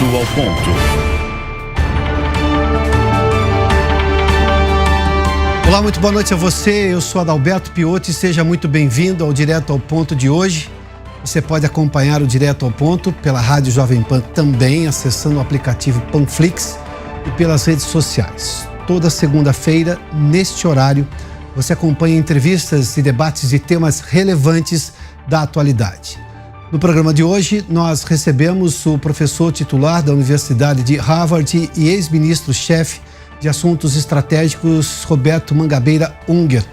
ao ponto. Olá, muito boa noite a você. Eu sou Adalberto Piotti e seja muito bem-vindo ao Direto ao Ponto de hoje. Você pode acompanhar o Direto ao Ponto pela Rádio Jovem Pan também, acessando o aplicativo Panflix e pelas redes sociais. Toda segunda-feira, neste horário, você acompanha entrevistas e debates de temas relevantes da atualidade. No programa de hoje, nós recebemos o professor titular da Universidade de Harvard e ex-ministro-chefe de Assuntos Estratégicos, Roberto Mangabeira Unger.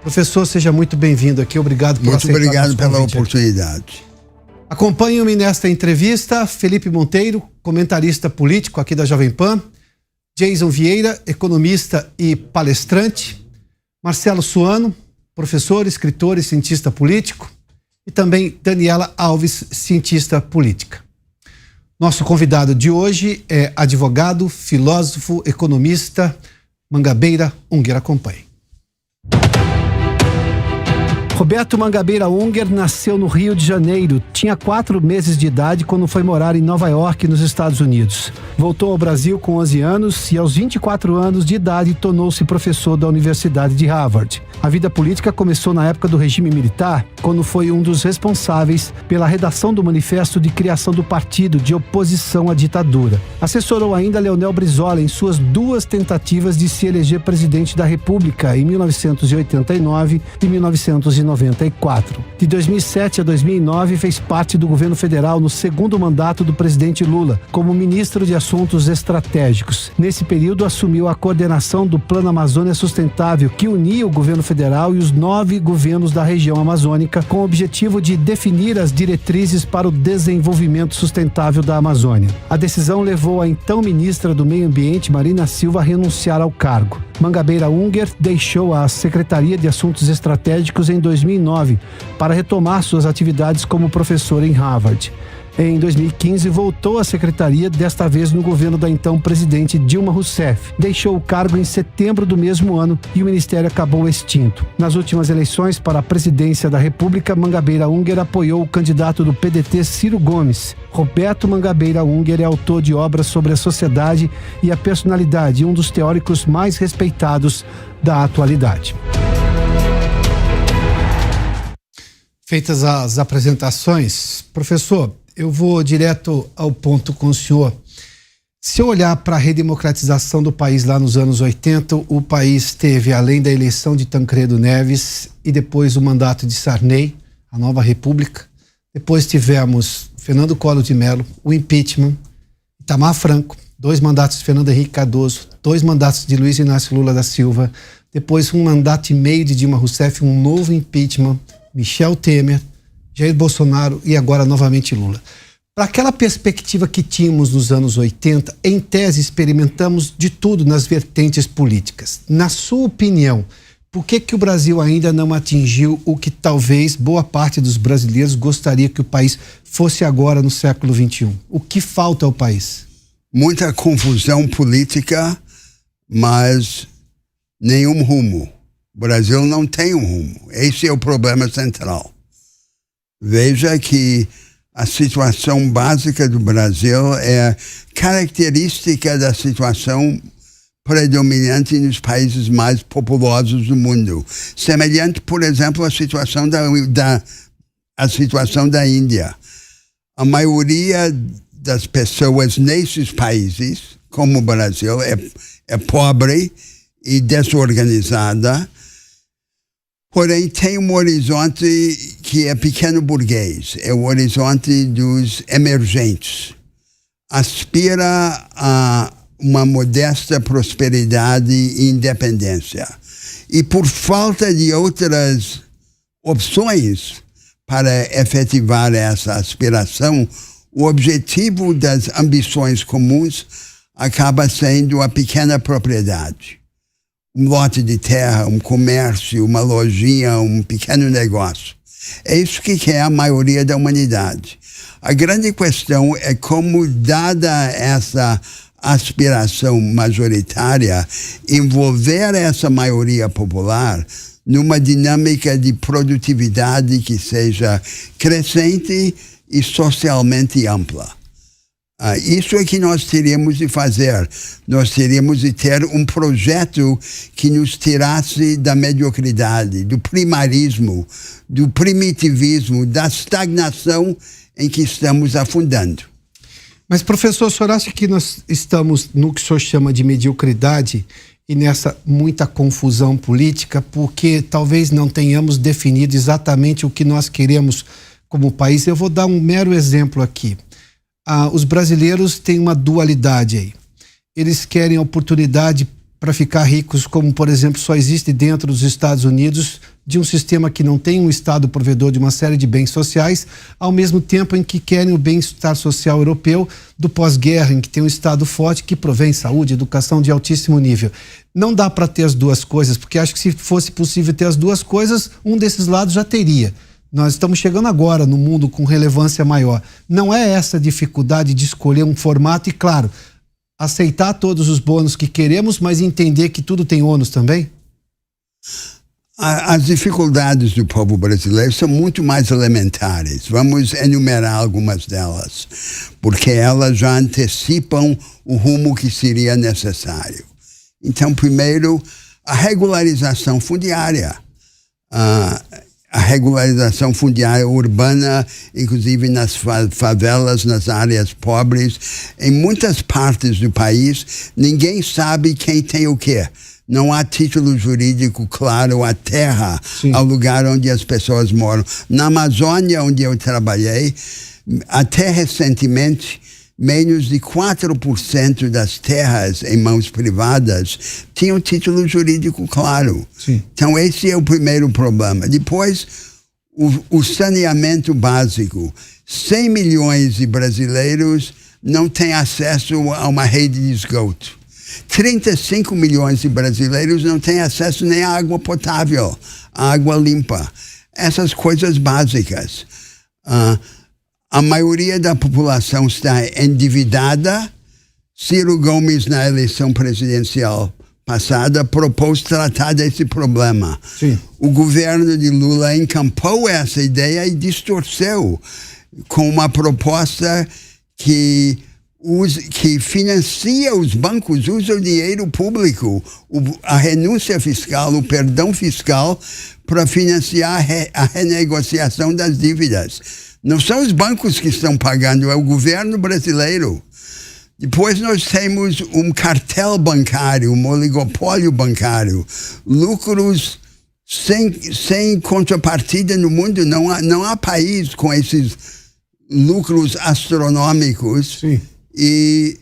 Professor, seja muito bem-vindo aqui. Obrigado por aceitar. Muito obrigado pela oportunidade. Acompanham-me nesta entrevista Felipe Monteiro, comentarista político aqui da Jovem Pan, Jason Vieira, economista e palestrante, Marcelo Suano, professor, escritor e cientista político, e também Daniela Alves, cientista política. Nosso convidado de hoje é advogado, filósofo, economista, Mangabeira Unger. Acompanhe. Roberto Mangabeira Unger nasceu no Rio de Janeiro. Tinha 4 meses de idade quando foi morar em Nova York, nos Estados Unidos. Voltou ao Brasil com 11 anos e aos 24 anos de idade tornou-se professor da Universidade de Harvard. A vida política começou na época do regime militar, quando foi um dos responsáveis pela redação do manifesto de criação do partido de oposição à ditadura. Assessorou ainda Leonel Brizola em suas 2 tentativas de se eleger presidente da República, em 1989 e 1994. De 2007 a 2009, fez parte do governo federal no 2º mandato do presidente Lula, como ministro de Assuntos Estratégicos. Nesse período, assumiu a coordenação do Plano Amazônia Sustentável, que unia o governo federal e os 9 governos da região amazônica, com o objetivo de definir as diretrizes para o desenvolvimento sustentável da Amazônia. A decisão levou a então ministra do Meio Ambiente, Marina Silva, a renunciar ao cargo. Mangabeira Unger deixou a Secretaria de Assuntos Estratégicos em 2009 para retomar suas atividades como professor em Harvard. Em 2015, voltou à secretaria, desta vez no governo da então presidente Dilma Rousseff. Deixou o cargo em setembro do mesmo ano e o ministério acabou extinto. Nas últimas eleições para a presidência da República, Mangabeira Unger apoiou o candidato do PDT, Ciro Gomes. Roberto Mangabeira Unger é autor de obras sobre a sociedade e a personalidade, um dos teóricos mais respeitados da atualidade. Feitas as apresentações, professor, eu vou direto ao ponto com o senhor. Se eu olhar para a redemocratização do país lá nos anos 80, o país teve, além da eleição de Tancredo Neves e depois o mandato de Sarney, a nova república, depois tivemos Fernando Collor de Mello, o impeachment, Itamar Franco, 2 mandatos de Fernando Henrique Cardoso, 2 mandatos de Luiz Inácio Lula da Silva, depois 1 mandato e meio de Dilma Rousseff, um novo impeachment, Michel Temer, Jair Bolsonaro e agora novamente Lula. Para aquela perspectiva que tínhamos nos anos 80, em tese experimentamos de tudo nas vertentes políticas. Na sua opinião, por que o Brasil ainda não atingiu o que talvez boa parte dos brasileiros gostaria que o país fosse agora no século XXI? O que falta ao país? Muita confusão política, mas nenhum rumo. O Brasil não tem um rumo. Esse é o problema central. Veja que a situação básica do Brasil é característica da situação predominante nos países mais populosos do mundo. Semelhante, por exemplo, à situação da Índia. A maioria das pessoas nesses países, como o Brasil, é pobre e desorganizada, porém tem um horizonte que é pequeno burguês, é o horizonte dos emergentes. Aspira a uma modesta prosperidade e independência. E por falta de outras opções para efetivar essa aspiração, o objetivo das ambições comuns acaba sendo a pequena propriedade. Um lote de terra, um comércio, uma lojinha, um pequeno negócio. É isso que quer a maioria da humanidade. A grande questão é como, dada essa aspiração majoritária, envolver essa maioria popular numa dinâmica de produtividade que seja crescente e socialmente ampla. Isso é que nós teríamos de fazer. Nós teríamos de ter um projeto que nos tirasse da mediocridade, do primarismo, do primitivismo, da estagnação em que estamos afundando. Mas, professor, o senhor acha que nós estamos no que o senhor chama de mediocridade e nessa muita confusão política porque talvez não tenhamos definido exatamente o que nós queremos como país? Eu vou dar um mero exemplo aqui. Os brasileiros têm uma dualidade aí. Eles querem oportunidade para ficar ricos, como, por exemplo, só existe dentro dos Estados Unidos, de um sistema que não tem um Estado provedor de uma série de bens sociais, ao mesmo tempo em que querem o bem-estar social europeu do pós-guerra, em que tem um Estado forte que provém saúde, educação de altíssimo nível. Não dá para ter as duas coisas, porque acho que se fosse possível ter as duas coisas, um desses lados já teria. Nós estamos chegando agora no mundo com relevância maior. Não é essa dificuldade de escolher um formato e, claro, aceitar todos os bônus que queremos, mas entender que tudo tem ônus também? As dificuldades do povo brasileiro são muito mais elementares. Vamos enumerar algumas delas, porque elas já antecipam o rumo que seria necessário. Então, primeiro, a regularização fundiária. A regularização fundiária urbana, inclusive nas favelas, nas áreas pobres. Em muitas partes do país, ninguém sabe quem tem o quê. Não há título jurídico claro à terra, Sim. ao lugar onde as pessoas moram. Na Amazônia, onde eu trabalhei, até recentemente, menos de 4% das terras em mãos privadas tinham título jurídico claro. Sim. Então, esse é o primeiro problema. Depois, o saneamento básico. 100 milhões de brasileiros não têm acesso a uma rede de esgoto. 35 milhões de brasileiros não têm acesso nem à água potável, à água limpa. Essas coisas básicas. A maioria da população está endividada. Ciro Gomes, na eleição presidencial passada, propôs tratar desse problema. Sim. O governo de Lula encampou essa ideia e distorceu com uma proposta que financia os bancos, usa o dinheiro público, a renúncia fiscal, o perdão fiscal, para financiar a renegociação das dívidas. Não são os bancos que estão pagando, é o governo brasileiro. Depois nós temos um cartel bancário, um oligopólio bancário, lucros sem contrapartida no mundo. Não há país com esses lucros astronômicos. Sim. E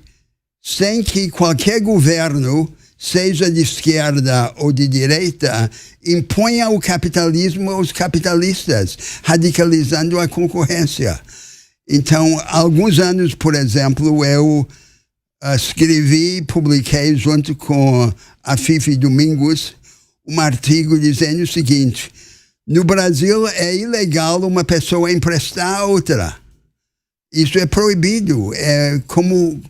sem que qualquer governo, seja de esquerda ou de direita, imponha o capitalismo aos capitalistas, radicalizando a concorrência. Então, há alguns anos, por exemplo, eu escrevi e publiquei junto com a Fifi Domingos um artigo dizendo o seguinte: no Brasil é ilegal uma pessoa emprestar a outra. Isso é proibido, é como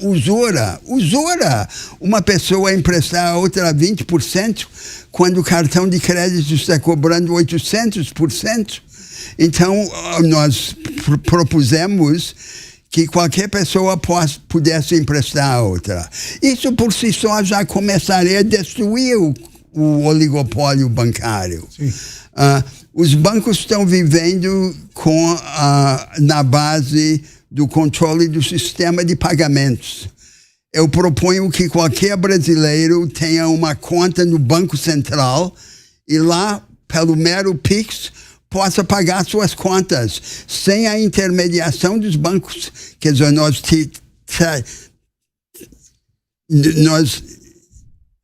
usura. Uma pessoa emprestar a outra 20%, quando o cartão de crédito está cobrando 800%. Então, nós propusemos que qualquer pessoa pudesse emprestar a outra. Isso por si só já começaria a destruir o oligopólio bancário. Os bancos estão vivendo na base do controle do sistema de pagamentos. Eu proponho que qualquer brasileiro tenha uma conta no Banco Central e lá, pelo mero Pix, possa pagar suas contas sem a intermediação dos bancos. Quer dizer, nós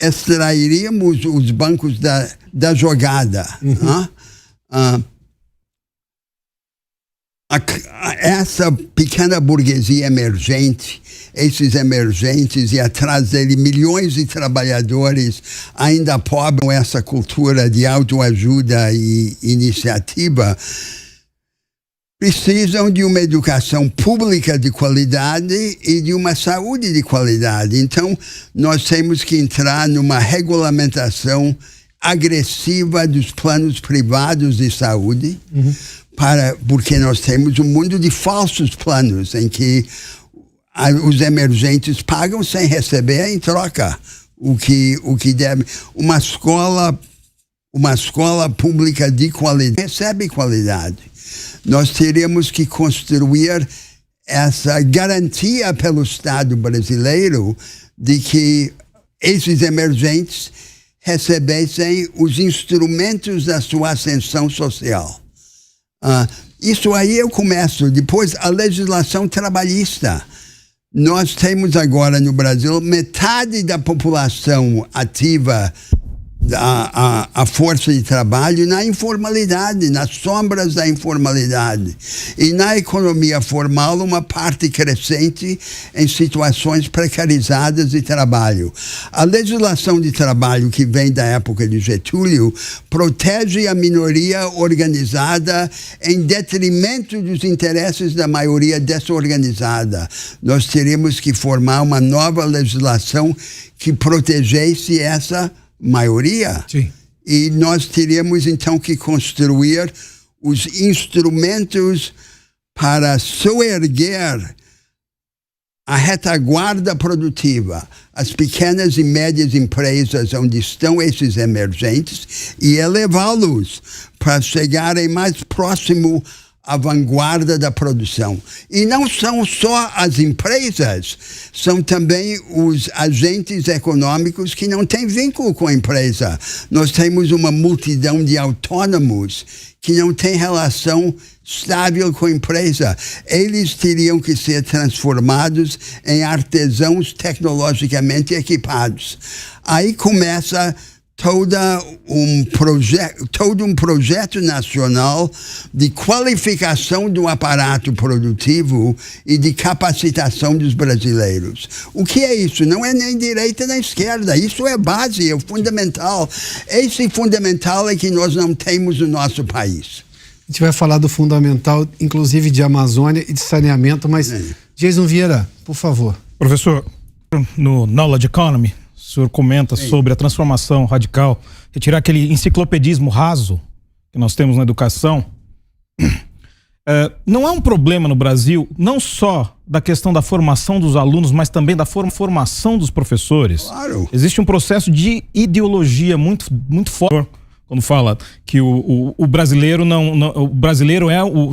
extrairíamos os bancos da jogada. Essa pequena burguesia emergente, esses emergentes e atrás dele milhões de trabalhadores ainda pobres com essa cultura de autoajuda e iniciativa, precisam de uma educação pública de qualidade e de uma saúde de qualidade. Então, nós temos que entrar numa regulamentação agressiva dos planos privados de saúde, porque nós temos um mundo de falsos planos em que os emergentes pagam sem receber em troca o que deve. Uma escola pública de qualidade recebe qualidade. Nós teríamos que construir essa garantia pelo Estado brasileiro de que esses emergentes recebessem os instrumentos da sua ascensão social. Isso aí eu começo. Depois, a legislação trabalhista. Nós temos agora no Brasil metade da população ativa, a força de trabalho na informalidade, nas sombras da informalidade. E na economia formal, uma parte crescente em situações precarizadas de trabalho. A legislação de trabalho que vem da época de Getúlio protege a minoria organizada em detrimento dos interesses da maioria desorganizada. Nós teríamos que formar uma nova legislação que protegesse essa maioria. Sim. E nós teríamos então que construir os instrumentos para soerguer a retaguarda produtiva, as pequenas e médias empresas onde estão esses emergentes e elevá-los para chegarem mais próximo à vanguarda da produção. E não são só as empresas, são também os agentes econômicos que não têm vínculo com a empresa. Nós temos uma multidão de autônomos que não têm relação estável com a empresa. Eles teriam que ser transformados em artesãos tecnologicamente equipados. Aí começa todo um projeto nacional de qualificação do aparato produtivo e de capacitação dos brasileiros. O que é isso? Não é nem direita nem esquerda. Isso é base, é o fundamental. Esse fundamental é que nós não temos no nosso país. A gente vai falar do fundamental, inclusive de Amazônia e de saneamento, mas Jason Vieira, por favor. Professor, no Knowledge Economy, o senhor comenta sobre a transformação radical, retirar aquele enciclopedismo raso que nós temos na educação. Não há um problema no Brasil, não só da questão da formação dos alunos, mas também da formação dos professores? Claro. Existe um processo de ideologia muito forte quando fala que o brasileiro o brasileiro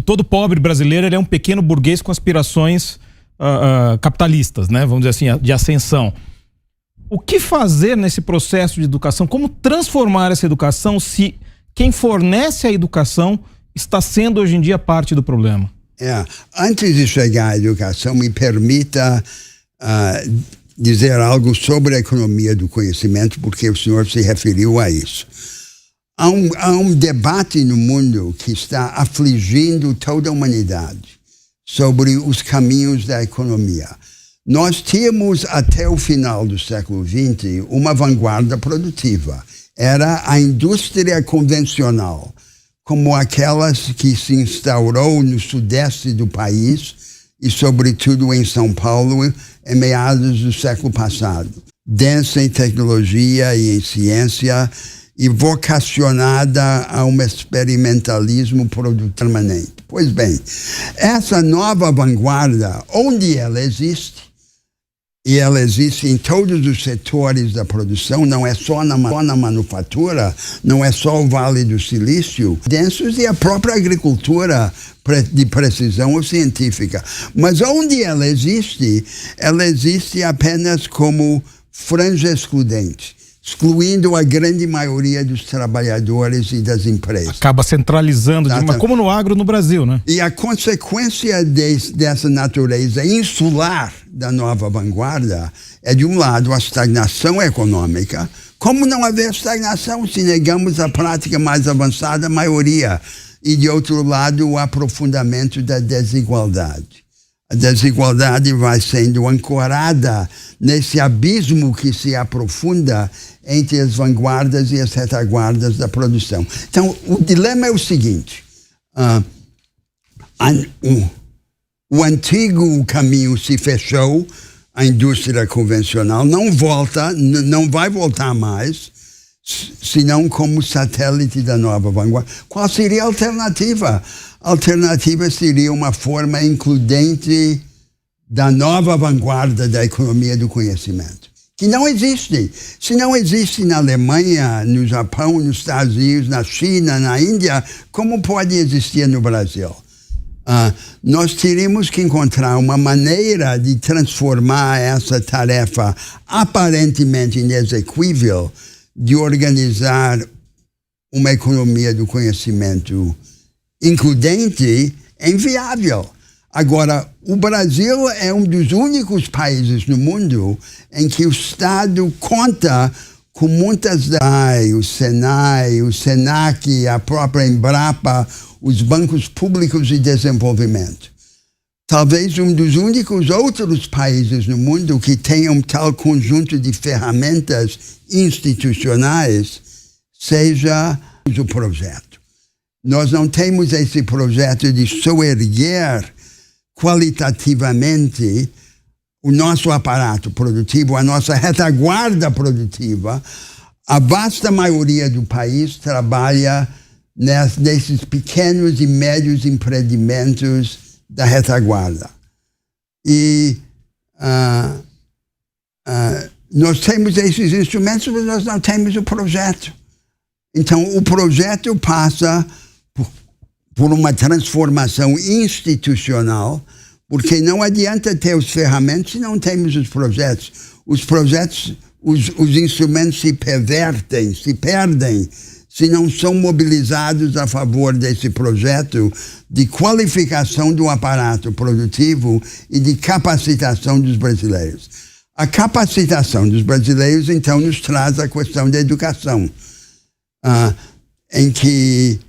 todo pobre brasileiro ele é um pequeno burguês com aspirações capitalistas, né? Vamos dizer assim, de ascensão. O que fazer nesse processo de educação? Como transformar essa educação se quem fornece a educação está sendo hoje em dia parte do problema? Antes de chegar à educação, me permita dizer algo sobre a economia do conhecimento, porque o senhor se referiu a isso. Há um debate no mundo que está afligindo toda a humanidade sobre os caminhos da economia. Nós tínhamos até o final do século XX uma vanguarda produtiva. Era a indústria convencional, como aquelas que se instaurou no sudeste do país e sobretudo em São Paulo em meados do século passado. Densa em tecnologia e em ciência e vocacionada a um experimentalismo permanente. Pois bem, essa nova vanguarda, onde ela existe, e ela existe em todos os setores da produção, não é só na manufatura, não é só o Vale do Silício, densos e a própria agricultura de precisão ou científica. Mas onde ela existe apenas como franja excludente, excluindo a grande maioria dos trabalhadores e das empresas. Acaba centralizando, como no agro no Brasil, né? E a consequência dessa natureza insular da nova vanguarda é, de um lado, a estagnação econômica. Como não haver estagnação se negamos a prática mais avançada da maioria? E, de outro lado, o aprofundamento da desigualdade. A desigualdade vai sendo ancorada nesse abismo que se aprofunda entre as vanguardas e as retaguardas da produção. Então, o dilema é o seguinte. O antigo caminho se fechou, a indústria convencional não vai voltar mais, senão como satélite da nova vanguarda. Qual seria a alternativa? A alternativa seria uma forma includente da nova vanguarda da economia do conhecimento, que não existe. Se não existe na Alemanha, no Japão, nos Estados Unidos, na China, na Índia, como pode existir no Brasil? Nós teríamos que encontrar uma maneira de transformar essa tarefa aparentemente inexequível de organizar uma economia do conhecimento includente em viável. Agora, o Brasil é um dos únicos países no mundo em que o Estado conta com muitas o Senai, o Senac, a própria Embrapa, os bancos públicos de desenvolvimento. Talvez um dos únicos outros países no mundo que tenham tal conjunto de ferramentas institucionais seja o projeto. Nós não temos esse projeto de soerguer qualitativamente o nosso aparato produtivo, a nossa retaguarda produtiva. A vasta maioria do país trabalha nesses pequenos e médios empreendimentos da retaguarda. E nós temos esses instrumentos, mas nós não temos o projeto. Então, o projeto passa por uma transformação institucional, porque não adianta ter os ferramentas se não temos os projetos. Os projetos, os instrumentos se pervertem, se perdem, se não são mobilizados a favor desse projeto de qualificação do aparato produtivo e de capacitação dos brasileiros. A capacitação dos brasileiros, então, nos traz a questão da educação, em que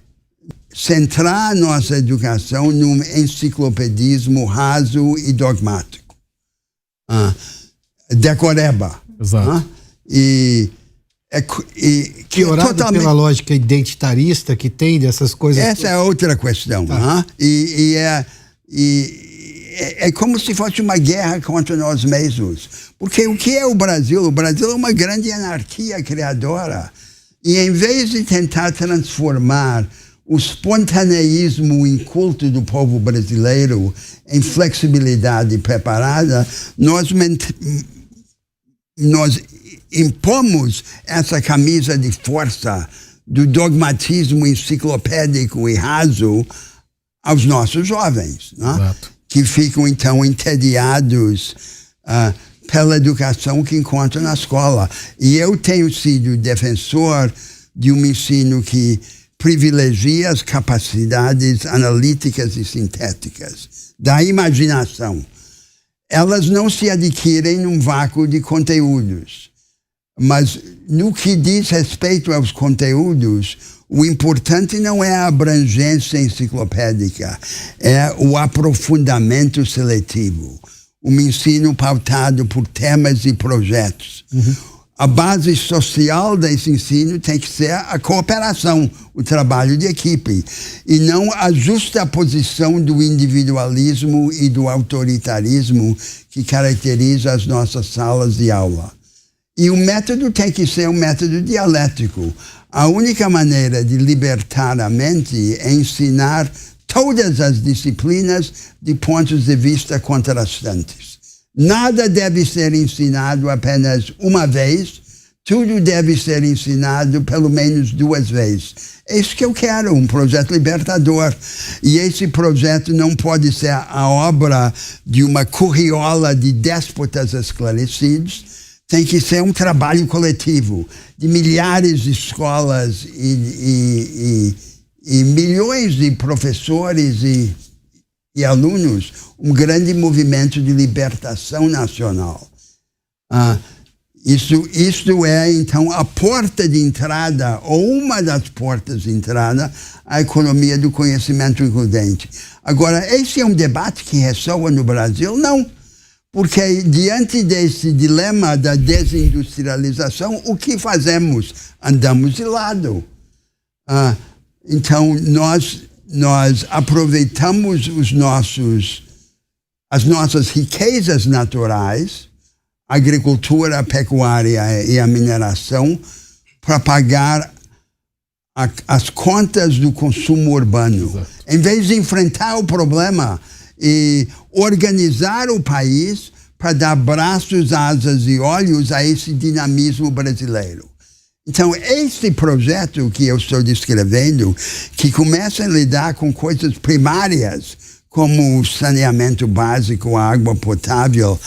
centrar a nossa educação num enciclopedismo raso e dogmático. Decoreba. Exato. Piorado totalmente pela lógica identitarista que tem dessas coisas. Essa é outra questão. É como se fosse uma guerra contra nós mesmos. Porque o que é o Brasil? O Brasil é uma grande anarquia criadora. E em vez de tentar transformar o espontaneísmo inculto do povo brasileiro em flexibilidade preparada, nós impomos essa camisa de força do dogmatismo enciclopédico e raso aos nossos jovens, né? Que ficam então entediados pela educação que encontram na escola. E eu tenho sido defensor de um ensino que privilegia as capacidades analíticas e sintéticas da imaginação. Elas não se adquirem num vácuo de conteúdos. Mas no que diz respeito aos conteúdos, o importante não é a abrangência enciclopédica, é o aprofundamento seletivo. Um ensino pautado por temas e projetos. A base social desse ensino tem que ser a cooperação, o trabalho de equipe, e não a justaposição do individualismo e do autoritarismo que caracteriza as nossas salas de aula. E o método tem que ser um método dialético. A única maneira de libertar a mente é ensinar todas as disciplinas de pontos de vista contrastantes. Nada deve ser ensinado apenas uma vez, tudo deve ser ensinado pelo menos 2 vezes. É isso que eu quero, um projeto libertador. E esse projeto não pode ser a obra de uma curriola de déspotas esclarecidos, tem que ser um trabalho coletivo de milhares de escolas e milhões de professores e alunos, um grande movimento de libertação nacional. Isto é, então, a porta de entrada, ou uma das portas de entrada, à economia do conhecimento includente. Agora, esse é um debate que ressoa no Brasil? Não. Porque diante desse dilema da desindustrialização, o que fazemos? Andamos de lado. Então, nós aproveitamos as nossas riquezas naturais, a agricultura, a pecuária e a mineração, para pagar as contas do consumo urbano. Exato. Em vez de enfrentar o problema, e organizar o país para dar braços, asas e olhos a esse dinamismo brasileiro. Então, esse projeto que eu estou descrevendo, que começa a lidar com coisas primárias, como o saneamento básico, a água potável,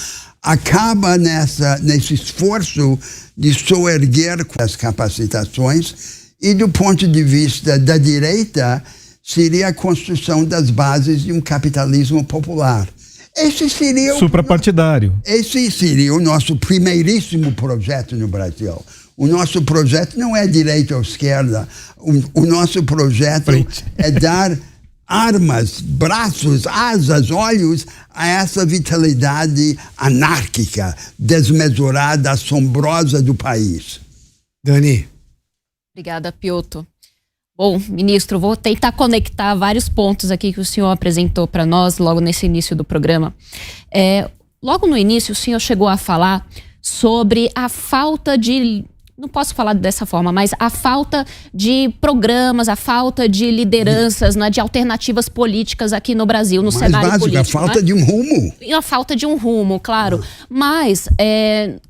acaba nesse esforço de soerguer as capacitações e, do ponto de vista da direita, seria a construção das bases de um capitalismo popular. Esse seria suprapartidário. Esse seria o nosso primeiríssimo projeto no Brasil. O nosso projeto não é direita ou esquerda. O nosso projeto é dar armas, braços, asas, olhos a essa vitalidade anárquica, desmesurada, assombrosa do país. Dani. Obrigada, Piotr. Bom, ministro, vou tentar conectar vários pontos aqui que o senhor apresentou para nós logo nesse início do programa. Logo no início, o senhor chegou a falar sobre a falta de... Não posso falar dessa forma, mas a falta de programas, a falta de lideranças, né, de alternativas políticas aqui no Brasil, no cenário básico, político. A falta de um rumo. E a falta de um rumo, claro. Mas,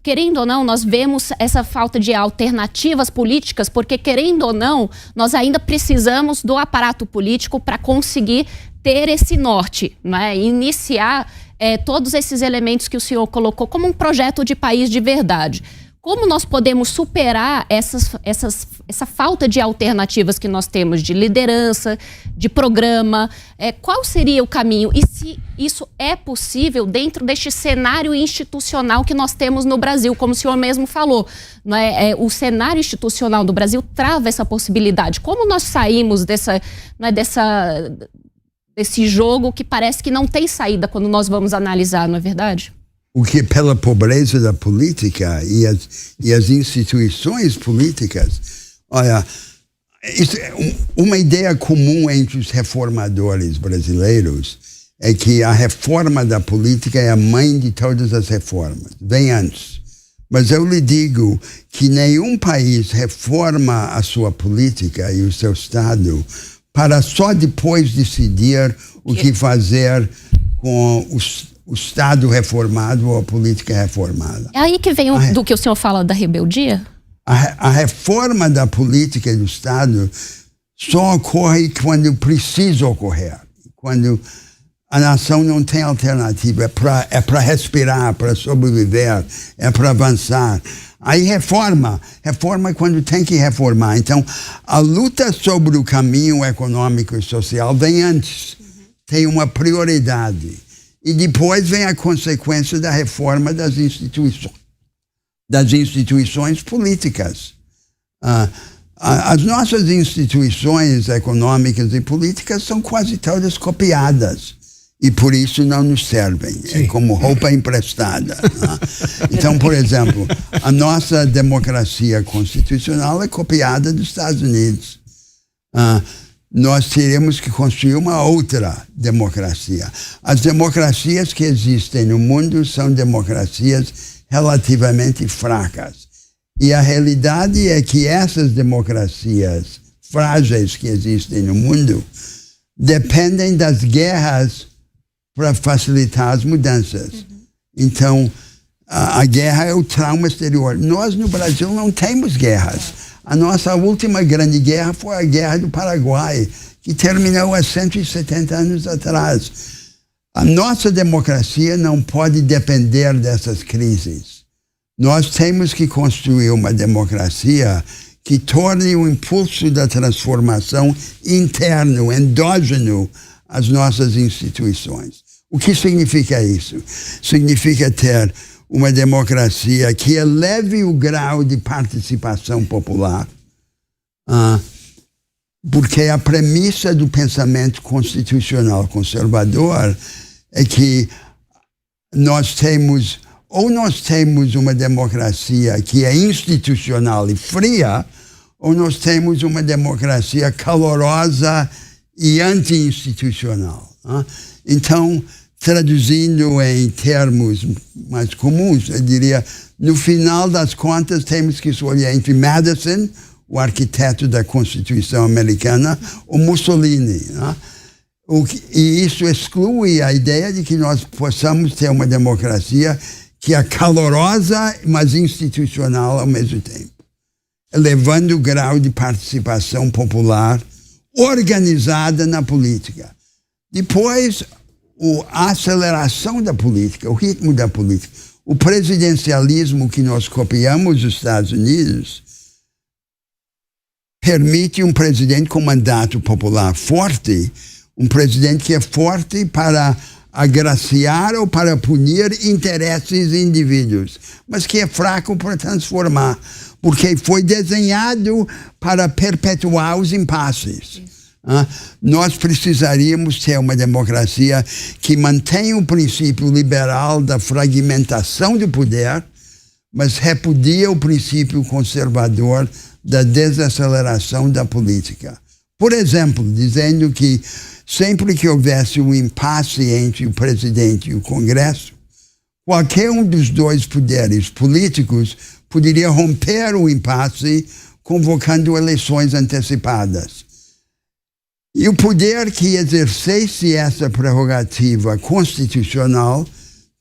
querendo ou não, nós vemos essa falta de alternativas políticas, porque, querendo ou não, nós ainda precisamos do aparato político para conseguir ter esse norte, né, iniciar todos esses elementos que o senhor colocou como um projeto de país de verdade. Como nós podemos superar essa falta de alternativas que nós temos de liderança, de programa? Qual seria o caminho? E se isso é possível dentro deste cenário institucional que nós temos no Brasil? Como o senhor mesmo falou, né? O cenário institucional do Brasil trava essa possibilidade. Como nós saímos desse jogo que parece que não tem saída quando nós vamos analisar, não é verdade? O que pela pobreza da política e as instituições políticas, olha, isso é uma ideia comum entre os reformadores brasileiros é que a reforma da política é a mãe de todas as reformas, vem antes. Mas eu lhe digo que nenhum país reforma a sua política e o seu Estado para só depois decidir o que fazer com o Estado reformado ou a política reformada. É aí que vem do que o senhor fala da rebeldia? A reforma da política do Estado só ocorre quando precisa ocorrer. Quando a nação não tem alternativa. É para respirar, para sobreviver, é para avançar. Aí reforma quando tem que reformar. Então, a luta sobre o caminho econômico e social vem antes. Tem uma prioridade. E depois vem a consequência da reforma das instituições políticas. As nossas instituições econômicas e políticas são quase todas copiadas. E por isso não nos servem. Sim. É como roupa emprestada. Então, por exemplo, a nossa democracia constitucional é copiada dos Estados Unidos. Nós teremos que construir uma outra democracia. As democracias que existem no mundo são democracias relativamente fracas. E a realidade é que essas democracias frágeis que existem no mundo dependem das guerras para facilitar as mudanças. Então, a guerra é o trauma exterior. Nós, no Brasil, não temos guerras. A nossa última grande guerra foi a Guerra do Paraguai, que terminou há 170 anos atrás. A nossa democracia não pode depender dessas crises. Nós temos que construir uma democracia que torne o impulso da transformação interno, endógeno, às nossas instituições. O que significa isso? Significa ter uma democracia que eleve o grau de participação popular, porque a premissa do pensamento constitucional conservador é que nós temos uma democracia que é institucional e fria, ou nós temos uma democracia calorosa e anti-institucional. Então, traduzindo em termos mais comuns, eu diria, no final das contas, temos que escolher entre Madison, o arquiteto da Constituição americana, ou Mussolini. E isso exclui a ideia de que nós possamos ter uma democracia que é calorosa, mas institucional ao mesmo tempo, elevando o grau de participação popular organizada na política. Depois, a aceleração da política, o ritmo da política. O presidencialismo que nós copiamos dos Estados Unidos permite um presidente com mandato popular forte, um presidente que é forte para agraciar ou para punir interesses de indivíduos, mas que é fraco para transformar, porque foi desenhado para perpetuar os impasses. Nós precisaríamos ter uma democracia que mantenha o princípio liberal da fragmentação do poder, mas repudia o princípio conservador da desaceleração da política. Por exemplo, dizendo que sempre que houvesse um impasse entre o presidente e o Congresso, qualquer um dos dois poderes políticos poderia romper o impasse convocando eleições antecipadas. E o poder que exercesse essa prerrogativa constitucional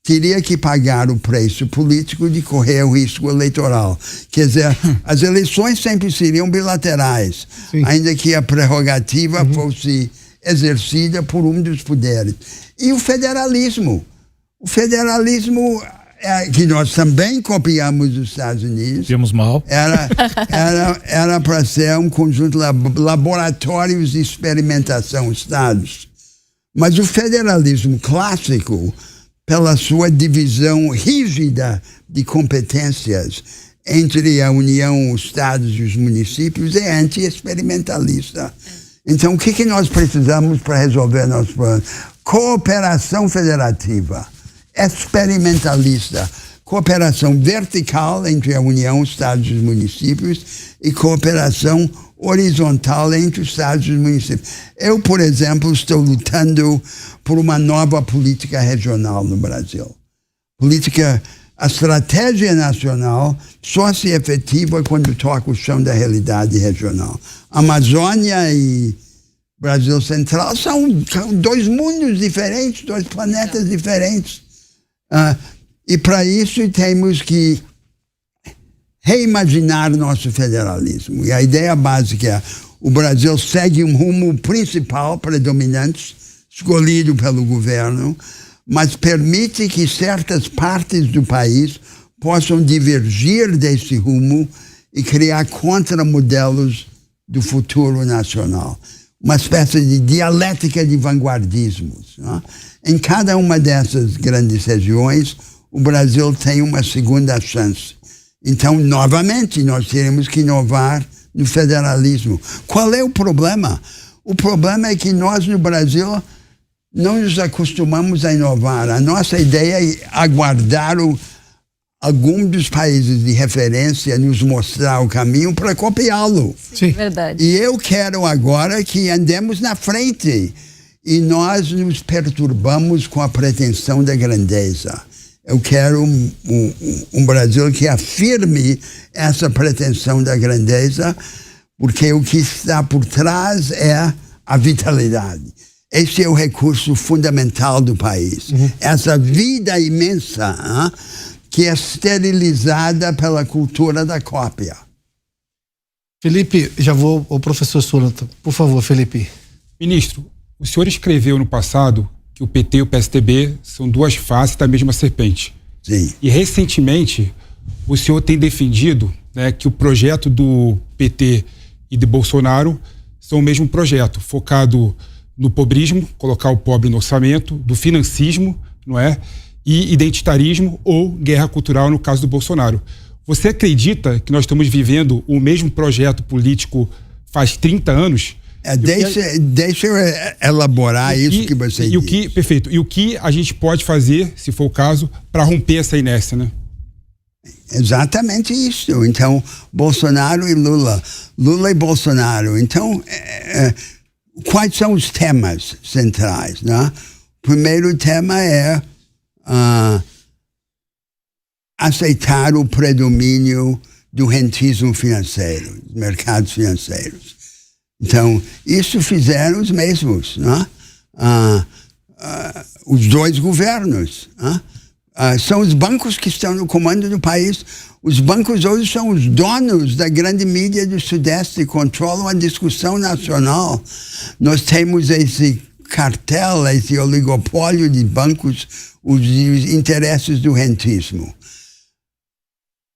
teria que pagar o preço político de correr o risco eleitoral. Quer dizer, as eleições sempre seriam bilaterais, sim, ainda que a prerrogativa fosse exercida por um dos poderes. E o federalismo. O federalismo, que nós também copiamos dos Estados Unidos. Copiamos mal. Era para ser um conjunto de laboratórios de experimentação, estados. Mas o federalismo clássico, pela sua divisão rígida de competências entre a União, os estados e os municípios, é anti-experimentalista. Então, o que nós precisamos para resolver nossos problemas? Cooperação federativa, experimentalista, cooperação vertical entre a União, os estados e os municípios e cooperação horizontal entre os estados e os municípios. Eu, por exemplo, estou lutando por uma nova política regional no Brasil. A estratégia nacional só se efetiva quando toca o chão da realidade regional. Amazônia e Brasil Central são dois mundos diferentes, dois planetas diferentes. E para isso temos que reimaginar nosso federalismo. E a ideia básica é: o Brasil segue um rumo principal, predominante, escolhido pelo governo, mas permite que certas partes do país possam divergir desse rumo e criar contramodelos do futuro nacional. Uma espécie de dialética de vanguardismos. Né? Em cada uma dessas grandes regiões, o Brasil tem uma segunda chance. Então, novamente, nós teremos que inovar no federalismo. Qual é o problema? O problema é que nós, no Brasil, não nos acostumamos a inovar. A nossa ideia é aguardar algum dos países de referência nos mostrar o caminho para copiá-lo. Sim, verdade. E eu quero agora que andemos na frente. E nós nos perturbamos com a pretensão da grandeza. Eu quero um Brasil que afirme essa pretensão da grandeza, porque o que está por trás é a vitalidade. Esse é o recurso fundamental do país. Essa vida imensa que é esterilizada pela cultura da cópia. Felipe, já vou ao professor Sulanta. Por favor, Felipe. Ministro, o senhor escreveu no passado que o PT e o PSDB são duas faces da mesma serpente. Sim. E recentemente o senhor tem defendido, né, que o projeto do PT e de Bolsonaro são o mesmo projeto, focado no pobrismo, colocar o pobre no orçamento, do financismo, não é? E identitarismo ou guerra cultural no caso do Bolsonaro. Você acredita que nós estamos vivendo o mesmo projeto político faz 30 anos? Deixa eu elaborar isso que você disse. Perfeito. E o que a gente pode fazer, se for o caso, para romper essa inércia, né? Exatamente isso. Então, Bolsonaro e Lula. Lula e Bolsonaro. Então, quais são os temas centrais, né? O primeiro tema é aceitar o predomínio do rentismo financeiro, dos mercados financeiros. Então, isso fizeram os mesmos, né? os dois governos. São os bancos que estão no comando do país. Os bancos hoje são os donos da grande mídia do Sudeste, controlam a discussão nacional. Nós temos esse cartel, esse oligopólio de bancos, os interesses do rentismo.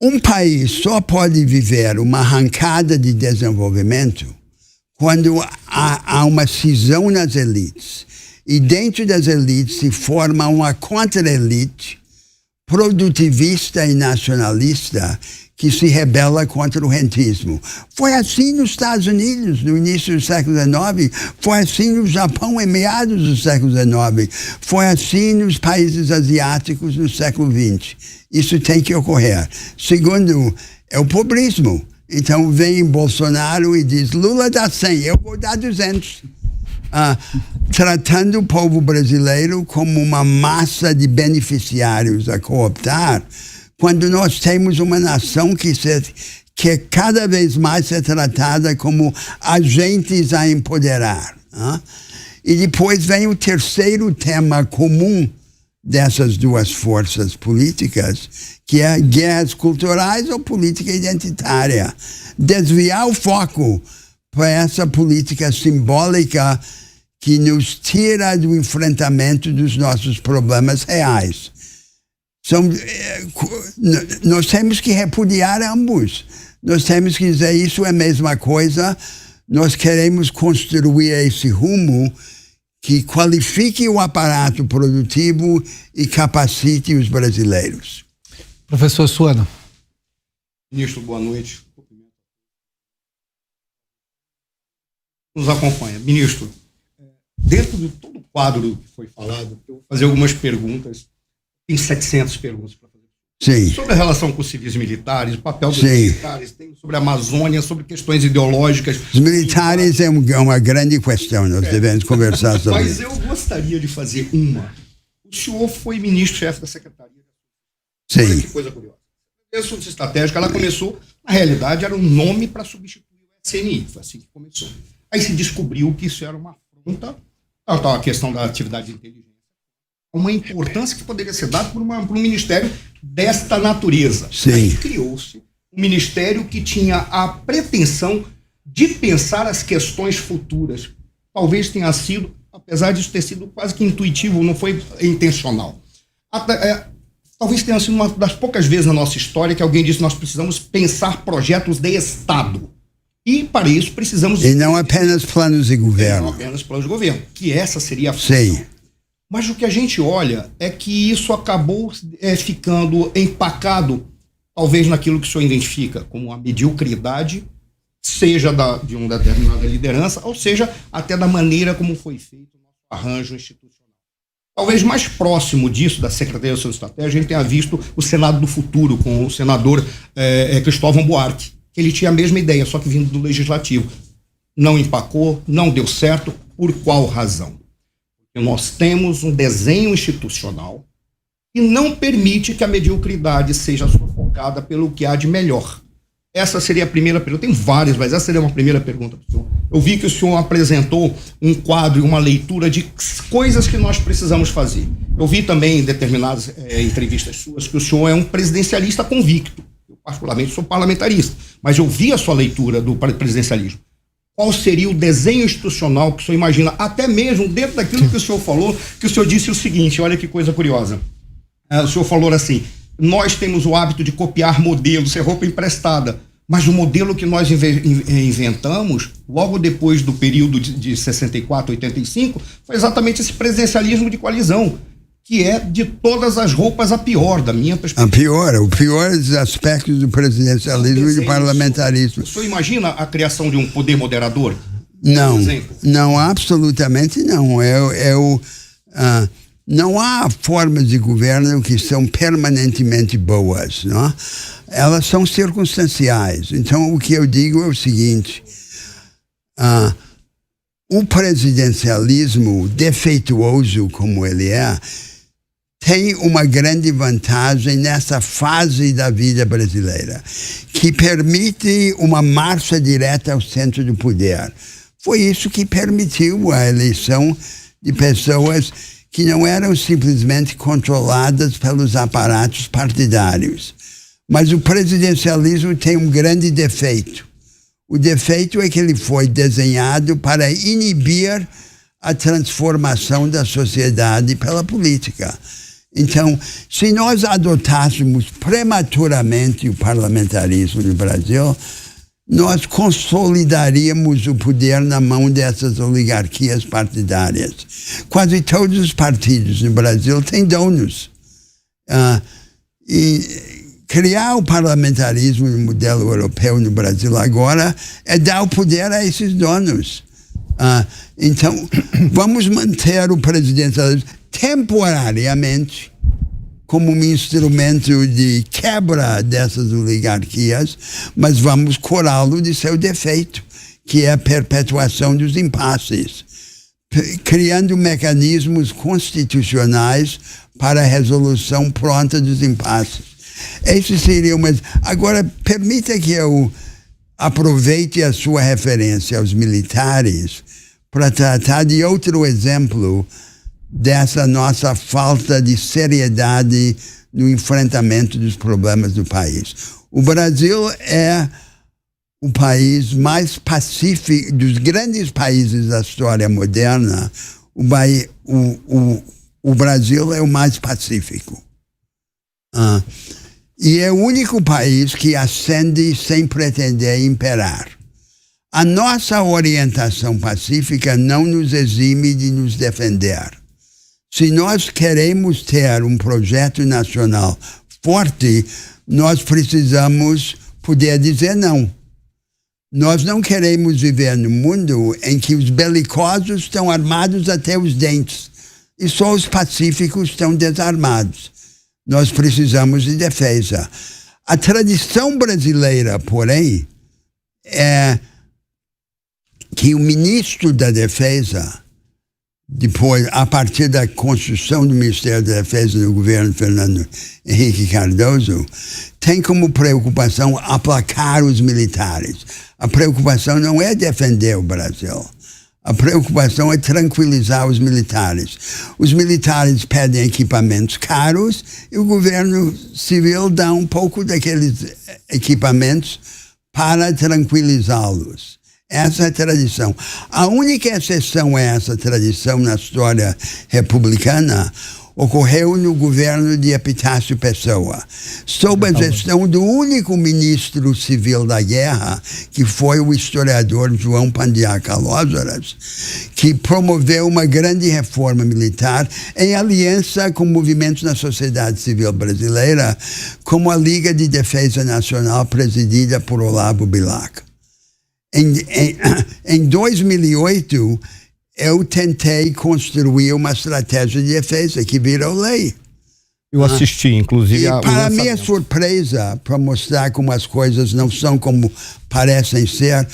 Um país só pode viver uma arrancada de desenvolvimento quando há uma cisão nas elites. E dentro das elites se forma uma contra-elite produtivista e nacionalista que se rebela contra o rentismo. Foi assim nos Estados Unidos, no início do século XIX, foi assim no Japão, em meados do século XIX, foi assim nos países asiáticos no século XX. Isso tem que ocorrer. Segundo, é o pobrismo. Então vem Bolsonaro e diz, Lula dá 100, eu vou dar 200. Tratando o povo brasileiro como uma massa de beneficiários a cooptar, quando nós temos uma nação que cada vez mais é tratada como agentes a empoderar. E depois vem o terceiro tema comum dessas duas forças políticas, que é guerras culturais ou política identitária. Desviar o foco para essa política simbólica que nos tira do enfrentamento dos nossos problemas reais. Nós temos que repudiar ambos. Nós temos que dizer isso é a mesma coisa. Nós queremos construir esse rumo que qualifique o aparato produtivo e capacite os brasileiros. Professor Suano. Ministro, boa noite. Nos acompanha. Ministro, dentro de todo o quadro que foi falado, eu vou fazer algumas perguntas. Tem 700 perguntas para fazer. Sim. Sobre a relação com os civis militares, o papel dos militares, tem sobre a Amazônia, sobre questões ideológicas. Os militares é uma grande questão, nós devemos conversar sobre isso. Mas eu gostaria de fazer uma. O senhor foi ministro-chefe da Secretaria. Sim. Olha que coisa curiosa. A assunto estratégica, ela começou, na realidade, era um nome para substituir o SNI. Foi assim que começou. Aí se descobriu que isso era uma afronta a questão da atividade de inteligência. Uma importância que poderia ser dada por um ministério desta natureza. Sim. Aí criou-se um ministério que tinha a pretensão de pensar as questões futuras. Talvez tenha sido, apesar disso ter sido quase que intuitivo, não foi intencional. Talvez tenha sido uma das poucas vezes na nossa história que alguém disse que nós precisamos pensar projetos de Estado. E, para isso, precisamos... E não apenas planos de governo. Não apenas planos de governo, que essa seria a função. Sim. Mas o que a gente olha é que isso acabou ficando empacado, talvez naquilo que o senhor identifica como a mediocridade, seja de uma determinada liderança, ou seja, até da maneira como foi feito o nosso arranjo institucional. Talvez mais próximo disso, da Secretaria de Ação e Estratégia, a gente tenha visto o Senado do Futuro, com o senador Cristóvão Buarque, que ele tinha a mesma ideia, só que vindo do Legislativo. Não empacou, não deu certo. Por qual razão? Porque nós temos um desenho institucional que não permite que a mediocridade seja sufocada pelo que há de melhor. Essa seria a primeira pergunta. Tem várias, mas essa seria uma primeira pergunta para o senhor. Eu vi que o senhor apresentou um quadro e uma leitura de coisas que nós precisamos fazer. Eu vi também em determinadas entrevistas suas que o senhor é um presidencialista convicto. Eu, particularmente, sou parlamentarista, mas eu vi a sua leitura do presidencialismo. Qual seria o desenho institucional que o senhor imagina, até mesmo dentro daquilo que o senhor falou, que o senhor disse o seguinte, olha que coisa curiosa. O senhor falou assim, nós temos o hábito de copiar modelos, é roupa emprestada, mas o modelo que nós inventamos, logo depois do período de 64, 85, foi exatamente esse presidencialismo de coalizão, que é de todas as roupas a pior, da minha perspectiva. O pior dos aspectos do presidencialismo e do parlamentarismo. O senhor imagina a criação de um poder moderador? Não, absolutamente não. Não há formas de governo que são permanentemente boas, não? Elas são circunstanciais. Então, o que eu digo é o seguinte, o presidencialismo defeituoso como ele é, tem uma grande vantagem nessa fase da vida brasileira, que permite uma marcha direta ao centro do poder. Foi isso que permitiu a eleição de pessoas que não eram simplesmente controladas pelos aparatos partidários. Mas o presidencialismo tem um grande defeito. O defeito é que ele foi desenhado para inibir a transformação da sociedade pela política. Então, se nós adotássemos prematuramente o parlamentarismo no Brasil, nós consolidaríamos o poder na mão dessas oligarquias partidárias. Quase todos os partidos no Brasil têm donos. E criar o parlamentarismo no modelo europeu no Brasil agora é dar o poder a esses donos. Então, vamos manter o presidencialismo temporariamente como um instrumento de quebra dessas oligarquias, mas vamos curá-lo de seu defeito, que é a perpetuação dos impasses, criando mecanismos constitucionais para a resolução pronta dos impasses. Esse seria Agora, permita que eu aproveite a sua referência aos militares para tratar de outro exemplo dessa nossa falta de seriedade no enfrentamento dos problemas do país. O Brasil é o país mais pacífico, dos grandes países da história moderna, o Brasil é o mais pacífico. E é o único país que ascende sem pretender imperar. A nossa orientação pacífica não nos exime de nos defender. Se nós queremos ter um projeto nacional forte, nós precisamos poder dizer não. Nós não queremos viver num mundo em que os belicosos estão armados até os dentes e só os pacíficos estão desarmados. Nós precisamos de defesa. A tradição brasileira, porém, é que o ministro da Defesa, depois, a partir da construção do Ministério da Defesa no governo Fernando Henrique Cardoso, tem como preocupação aplacar os militares. A preocupação não é defender o Brasil. A preocupação é tranquilizar os militares. Os militares pedem equipamentos caros e o governo civil dá um pouco daqueles equipamentos para tranquilizá-los. Essa é a tradição. A única exceção a essa tradição na história republicana ocorreu no governo de Epitácio Pessoa, sob a gestão do único ministro civil da guerra, que foi o historiador João Pandiá Calósaras, que promoveu uma grande reforma militar em aliança com movimentos na sociedade civil brasileira, como a Liga de Defesa Nacional, presidida por Olavo Bilac. Em 2008, eu tentei construir uma estratégia de defesa que virou lei. Eu assisti, inclusive, e para minha surpresa, para mostrar como as coisas não são como parecem ser,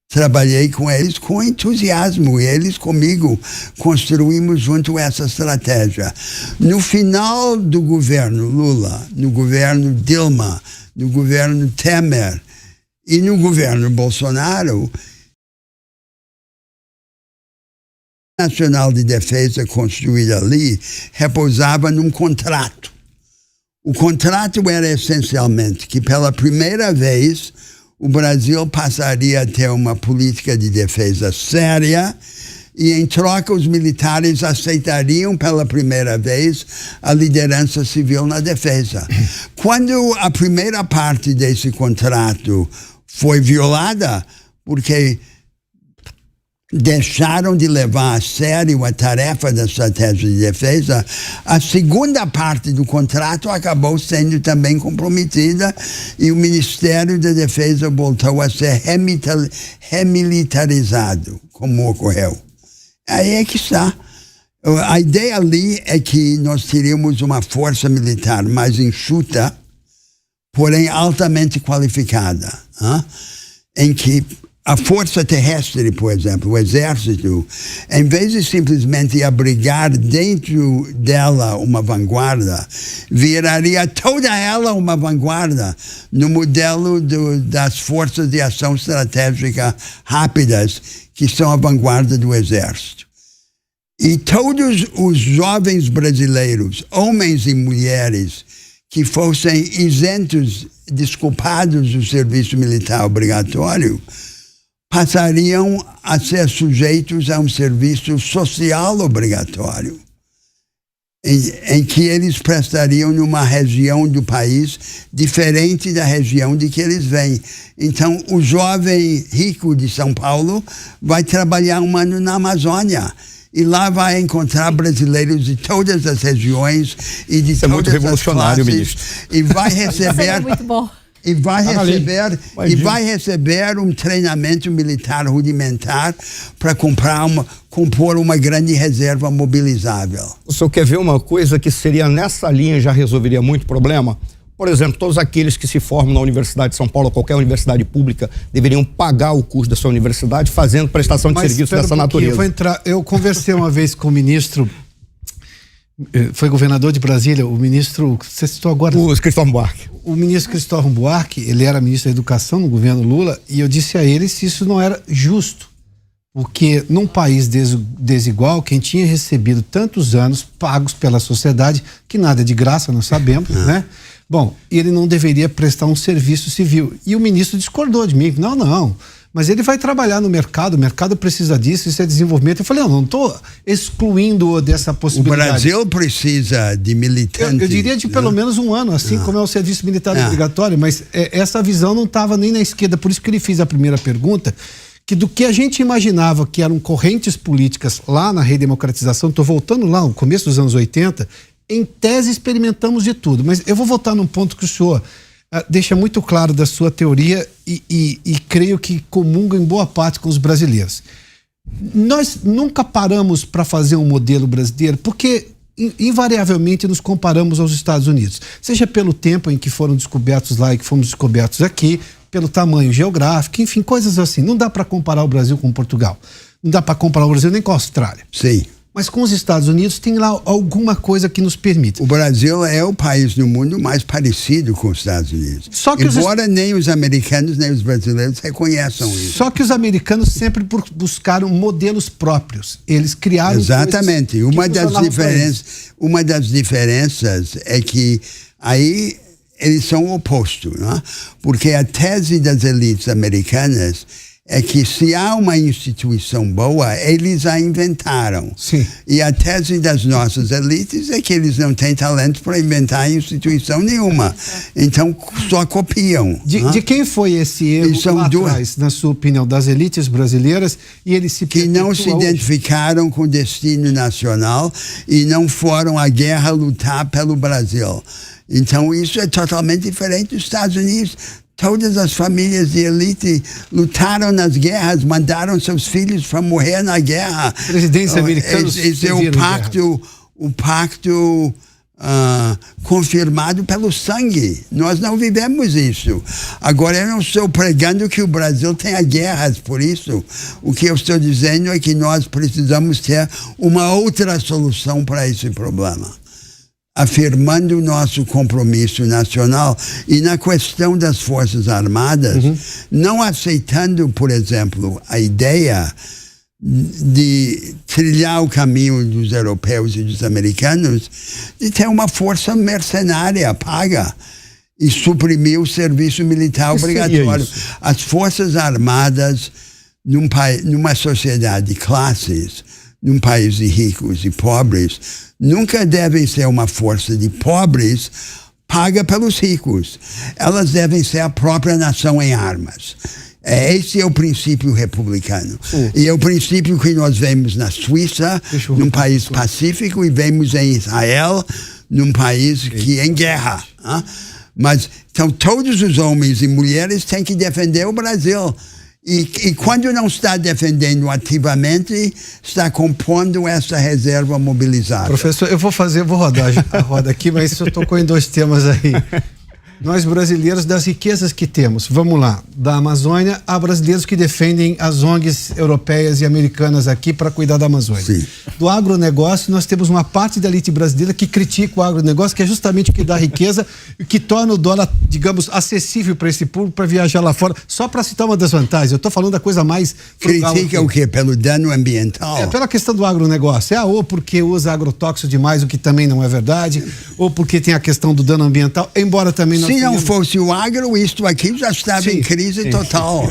trabalhei com eles com entusiasmo e eles comigo construímos junto essa estratégia. No final do governo Lula, no governo Dilma, no governo Temer e no governo Bolsonaro, Nacional de Defesa construída ali repousava num contrato. O contrato era essencialmente que pela primeira vez o Brasil passaria a ter uma política de defesa séria e em troca os militares aceitariam pela primeira vez a liderança civil na defesa. Quando a primeira parte desse contrato foi violada, porque deixaram de levar a sério a tarefa da estratégia de defesa, a segunda parte do contrato acabou sendo também comprometida e o Ministério da Defesa voltou a ser remilitarizado, como ocorreu. Aí é que está. A ideia ali é que nós teríamos uma força militar mais enxuta, porém altamente qualificada, em que a força terrestre, por exemplo, o exército, em vez de simplesmente abrigar dentro dela uma vanguarda, viraria toda ela uma vanguarda no modelo das forças de ação estratégica rápidas, que são a vanguarda do exército. E todos os jovens brasileiros, homens e mulheres, que fossem isentos, desculpados do serviço militar obrigatório, passariam a ser sujeitos a um serviço social obrigatório, em que eles prestariam numa região do país diferente da região de que eles vêm. Então, o jovem rico de São Paulo vai trabalhar um ano na Amazônia e lá vai encontrar brasileiros de todas as regiões e de Isso é muito todas as revolucionário, classes, ministro. e vai Isso receber é muito bom. e vai receber um treinamento militar rudimentar para compor uma grande reserva mobilizável. O senhor quer ver uma coisa que seria nessa linha, já resolveria muito problema? Por exemplo, todos aqueles que se formam na Universidade de São Paulo, qualquer universidade pública, deveriam pagar o custo da sua universidade fazendo prestação de serviço dessa natureza. Eu conversei uma vez com o ministro, foi governador de Brasília, o ministro, você citou agora? O Cristóvão Buarque. O ministro Cristóvão Buarque, ele era ministro da Educação no governo Lula, e eu disse a ele se isso não era justo. Porque num país desigual, quem tinha recebido tantos anos pagos pela sociedade, que nada é de graça, nós sabemos, né? Bom, ele não deveria prestar um serviço civil. E o ministro discordou de mim. Não, mas ele vai trabalhar no mercado, o mercado precisa disso, isso é desenvolvimento. Eu falei, não estou excluindo dessa possibilidade. O Brasil precisa de militantes. Eu diria de pelo menos um ano, assim como é o serviço militar obrigatório, mas essa visão não estava nem na esquerda, por isso que ele fez a primeira pergunta, que do que a gente imaginava que eram correntes políticas lá na redemocratização, estou voltando lá no começo dos anos 80, em tese experimentamos de tudo, mas eu vou voltar num ponto que o senhor deixa muito claro da sua teoria e creio que comunga em boa parte com os brasileiros. Nós nunca paramos para fazer um modelo brasileiro, porque invariavelmente nos comparamos aos Estados Unidos, seja pelo tempo em que foram descobertos lá e que fomos descobertos aqui, pelo tamanho geográfico, enfim, coisas assim. Não dá para comparar o Brasil com Portugal. Não dá para comparar o Brasil nem com a Austrália. Sim. Mas com os Estados Unidos tem lá alguma coisa que nos permite. O Brasil é o país do mundo mais parecido com os Estados Unidos. Só que embora nem os americanos nem os brasileiros reconheçam isso. Só que os americanos sempre buscaram modelos próprios. Eles criaram... Exatamente. Uma das diferenças é que aí eles são o oposto, não é? Porque a tese das elites americanas é que se há uma instituição boa, eles a inventaram. Sim. E a tese das nossas elites é que eles não têm talento para inventar instituição nenhuma. Então, só copiam. De quem foi esse erro lá atrás, na sua opinião, das elites brasileiras? E eles que não se identificaram com o destino nacional e não foram à guerra lutar pelo Brasil. Então, isso é totalmente diferente dos Estados Unidos. Todas as famílias de elite lutaram nas guerras, mandaram seus filhos para morrer na guerra. Presidentes americanos. Esse é o pacto confirmado pelo sangue. Nós não vivemos isso. Agora, eu não estou pregando que o Brasil tenha guerras por isso. O que eu estou dizendo é que nós precisamos ter uma outra solução para esse problema, afirmando o nosso compromisso nacional e na questão das Forças Armadas, não aceitando, por exemplo, a ideia de trilhar o caminho dos europeus e dos americanos de ter uma força mercenária paga e suprimir o serviço militar obrigatório. As Forças Armadas, numa sociedade de classes, num país de ricos e pobres, nunca devem ser uma força de pobres paga pelos ricos. Elas devem ser a própria nação em armas. Esse é o princípio republicano. E é o princípio que nós vemos na Suíça, num país pacífico, e vemos em Israel, num país que é em guerra. Mas, então, todos os homens e mulheres têm que defender o Brasil. E quando não está defendendo ativamente, está compondo essa reserva mobilizável. Professor, eu vou rodar a roda aqui, mas eu tocou em dois temas aí. Nós brasileiros, das riquezas que temos, vamos lá, da Amazônia, há brasileiros que defendem as ONGs europeias e americanas aqui para cuidar da Amazônia. Sim. Do agronegócio, nós temos uma parte da elite brasileira que critica o agronegócio, que é justamente o que dá riqueza e que torna o dólar digamos, acessível para esse público para viajar lá fora. Só para citar uma das vantagens, eu estou falando da coisa mais frugal. Critica aqui. o quê? Pelo dano ambiental? É pela questão do agronegócio. Ou porque usa agrotóxico demais, o que também não é verdade, ou porque tem a questão do dano ambiental, embora também nós Se não tenhamos... fosse o agro, isto aqui já estava em crise total.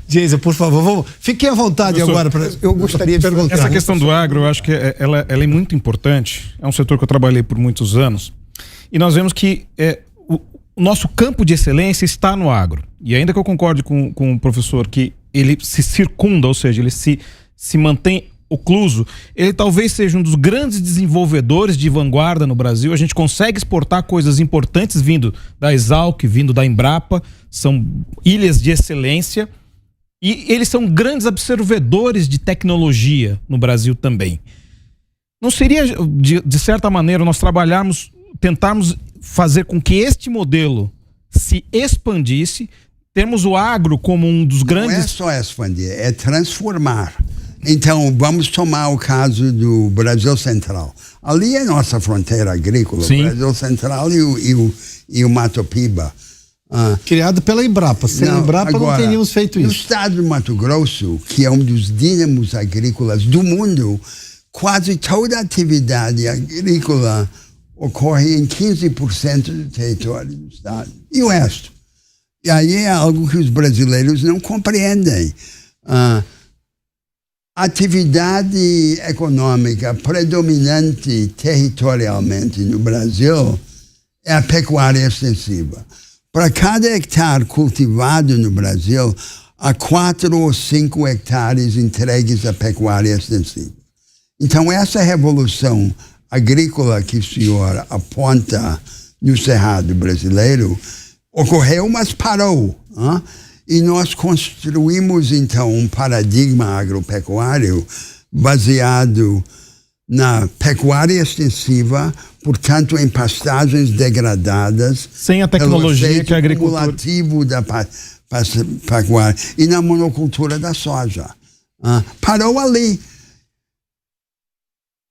Jason, por favor, fiquem à vontade agora. Eu gostaria de perguntar. Essa questão do agro, eu acho que ela é muito importante. É um setor que eu trabalhei por muitos anos. E nós vemos que o nosso campo de excelência está no agro. E ainda que eu concorde com o professor que ele se circunda, ou seja, ele se mantém ocluso, ele talvez seja um dos grandes desenvolvedores de vanguarda no Brasil. A gente consegue exportar coisas importantes vindo da Exalc, vindo da Embrapa, são ilhas de excelência. E eles são grandes absorvedores de tecnologia no Brasil também. Não seria, de certa maneira, nós tentarmos fazer com que este modelo se expandisse, termos o agro como um dos grandes... Não é só expandir, é transformar. Então, vamos tomar o caso do Brasil Central. Ali é nossa fronteira agrícola, Sim. O Brasil Central e o Mato Piba. Criado pela Embrapa. Sem a Embrapa não teríamos feito isso. No estado do Mato Grosso, que é um dos dínamos agrícolas do mundo, quase toda a atividade agrícola ocorre em 15% do território do estado. E o resto? E aí é algo que os brasileiros não compreendem. A atividade econômica predominante territorialmente no Brasil é a pecuária extensiva. Para cada hectare cultivado no Brasil, há 4 ou 5 hectares entregues à pecuária extensiva. Então, essa revolução agrícola que o senhor aponta no Cerrado brasileiro ocorreu, mas parou. E nós construímos, então, um paradigma agropecuário baseado na pecuária extensiva, portanto, em pastagens degradadas. Sem a tecnologia que a agricultura... cumulativo da pecuária e na monocultura da soja. Parou ali.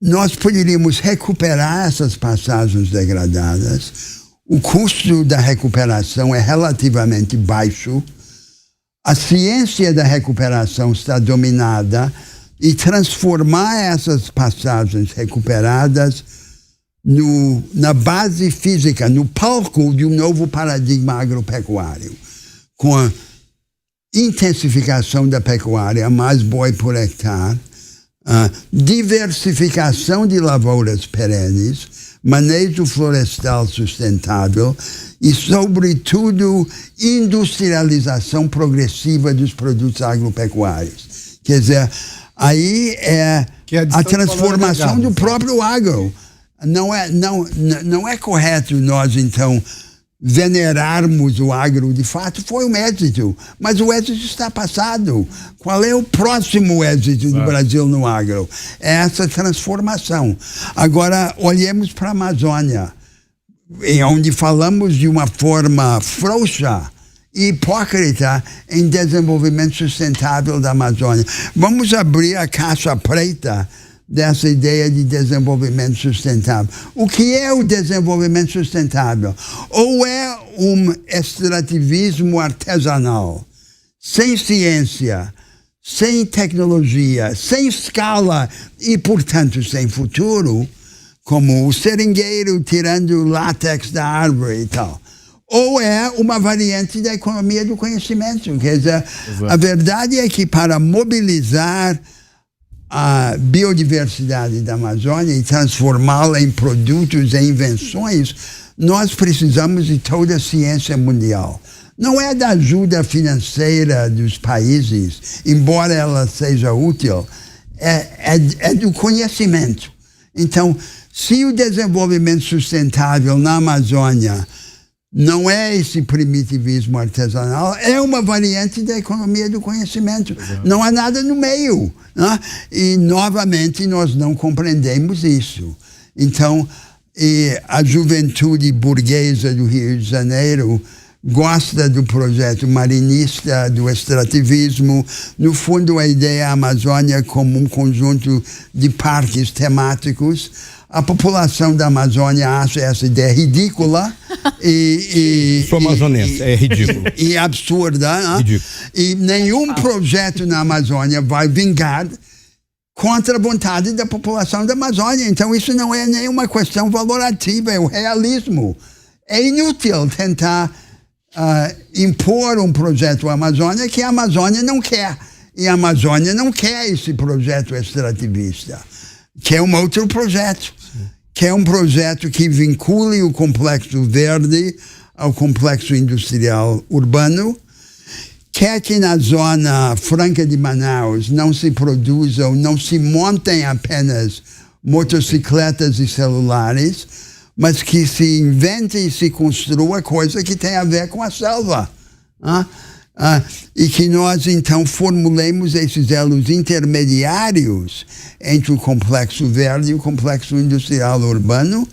Nós poderíamos recuperar essas pastagens degradadas. O custo da recuperação é relativamente baixo. A ciência da recuperação está dominada e transformar essas pastagens recuperadas na base física, no palco de um novo paradigma agropecuário, com a intensificação da pecuária, mais boi por hectare, diversificação de lavouras perenes, manejo florestal sustentável e, sobretudo, industrialização progressiva dos produtos agropecuários. Quer dizer, aí é a transformação do próprio agro. Não é correto nós, então, venerarmos o agro. De fato, foi um êxito, mas o êxito está passado. Qual é o próximo êxito do Brasil no agro? É essa transformação. Agora, olhemos para a Amazônia, onde falamos de uma forma frouxa e hipócrita em desenvolvimento sustentável da Amazônia. Vamos abrir a caixa preta dessa ideia de desenvolvimento sustentável. O que é o desenvolvimento sustentável? Ou é um extrativismo artesanal, sem ciência, sem tecnologia, sem escala e, portanto, sem futuro, como o seringueiro tirando o látex da árvore e tal. Ou é uma variante da economia do conhecimento. Quer dizer, a verdade é que para mobilizar a biodiversidade da Amazônia e transformá-la em produtos e invenções, nós precisamos de toda a ciência mundial. Não é da ajuda financeira dos países, embora ela seja útil, é do conhecimento. Então, se o desenvolvimento sustentável na Amazônia não é esse primitivismo artesanal, é uma variante da economia do conhecimento. Não há nada no meio. Né? E, novamente, nós não compreendemos isso. Então, a juventude burguesa do Rio de Janeiro gosta do projeto marinista, do extrativismo. No fundo, a ideia é a Amazônia como um conjunto de parques temáticos. A população da Amazônia acha essa ideia ridícula Sou amazonense, é ridículo. E absurda. Né? Ridículo. E nenhum projeto na Amazônia vai vingar contra a vontade da população da Amazônia. Então isso não é nenhuma questão valorativa, é o realismo. É inútil tentar impor um projeto à Amazônia que a Amazônia não quer. E a Amazônia não quer esse projeto extrativista. Quer um outro projeto. Quer um projeto que vincule o complexo verde ao complexo industrial urbano. Quer que na zona franca de Manaus não se produzam, não se montem apenas motocicletas e celulares, mas que se invente e se construa coisa que tem a ver com a selva. E que nós, então, formulemos esses elos intermediários entre o complexo verde e o complexo industrial urbano,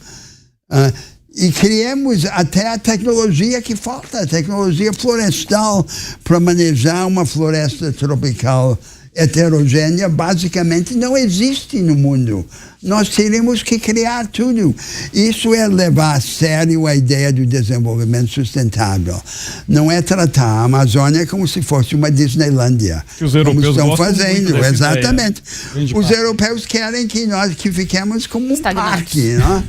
e criemos até a tecnologia que falta, a tecnologia florestal para manejar uma floresta tropical heterogênea, basicamente não existe no mundo. Nós teremos que criar tudo. Isso é levar a sério a ideia do desenvolvimento sustentável. Não é tratar a Amazônia como se fosse uma Disneylândia. Que os europeus estão gostam fazendo, muito dessa exatamente. ideia. Os europeus querem que nós fiquemos como um parque, né?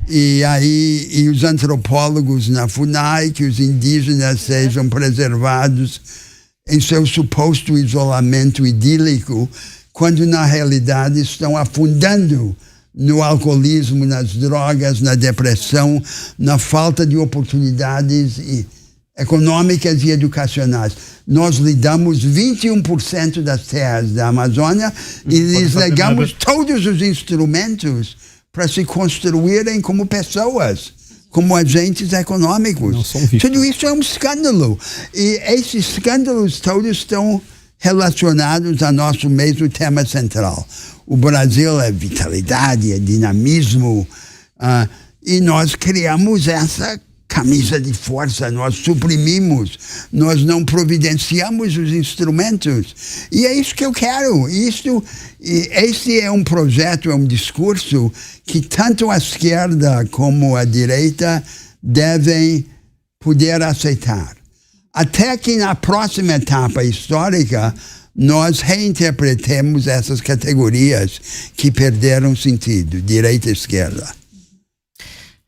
E os antropólogos na FUNAI, que os indígenas sejam preservados em seu suposto isolamento idílico, quando na realidade estão afundando no alcoolismo, nas drogas, na depressão, na falta de oportunidades econômicas e educacionais. Nós lhe damos 21% das terras da Amazônia e lhes negamos todos os instrumentos para se construírem como pessoas, como agentes econômicos. Tudo isso é um escândalo. E esses escândalos todos estão relacionados ao nosso mesmo tema central. O Brasil é vitalidade, é dinamismo, e nós criamos essa camisa de força, nós suprimimos, nós não providenciamos os instrumentos. E é isso que eu quero. Este é um projeto, é um discurso que tanto a esquerda como a direita devem poder aceitar. Até que na próxima etapa histórica nós reinterpretemos essas categorias que perderam sentido, direita e esquerda.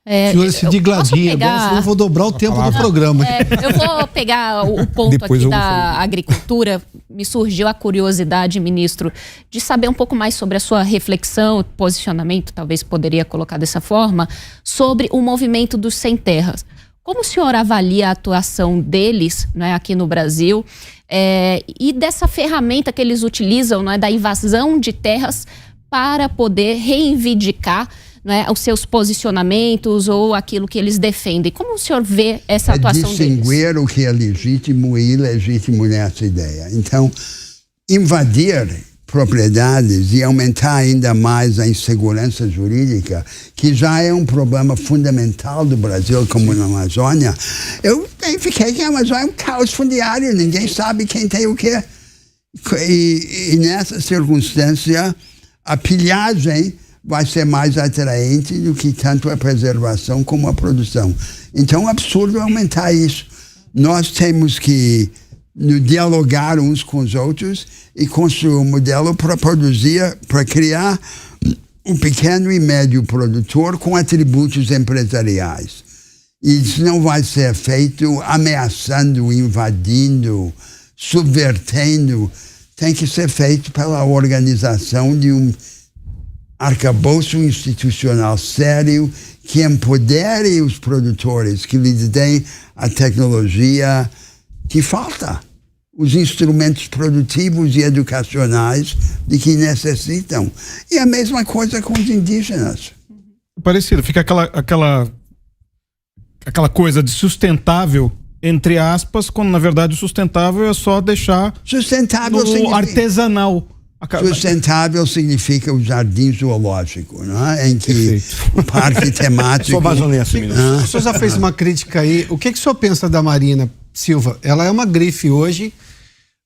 Senhor, esse digladinho é bom, senão eu vou dobrar o tempo do programa. Eu vou pegar o ponto aqui da agricultura. Me surgiu a curiosidade, ministro, de saber um pouco mais sobre a sua reflexão, posicionamento, talvez poderia colocar dessa forma, sobre o movimento dos sem terras. Como o senhor avalia a atuação deles, né, aqui no Brasil, e dessa ferramenta que eles utilizam, né, da invasão de terras para poder reivindicar, né, os seus posicionamentos ou aquilo que eles defendem? Como o senhor vê essa atuação distinguir deles? O que é legítimo e ilegítimo nessa ideia. Então, invadir propriedades e aumentar ainda mais a insegurança jurídica, que já é um problema fundamental do Brasil, como na Amazônia. Eu fiquei que a Amazônia é um caos fundiário, ninguém sabe quem tem o quê. E nessa circunstância, a pilhagem vai ser mais atraente do que tanto a preservação como a produção. Então é absurdo aumentar isso. Nós temos que dialogar uns com os outros e construir um modelo para produzir, para criar um pequeno e médio produtor com atributos empresariais. E isso não vai ser feito ameaçando, invadindo, subvertendo. Tem que ser feito pela organização de um arcabouço institucional sério que empodere os produtores, que lhes dê a tecnologia que falta, os instrumentos produtivos e educacionais de que necessitam. E a mesma coisa com os indígenas. Parecido, fica aquela coisa de sustentável, entre aspas, quando na verdade o sustentável é só deixar no artesanal. Sustentável significa o jardim zoológico, não é? Em que o parque temático... Sou amazonense, o senhor já fez uma crítica aí. O que o senhor pensa da Marina Silva? Ela é uma grife hoje.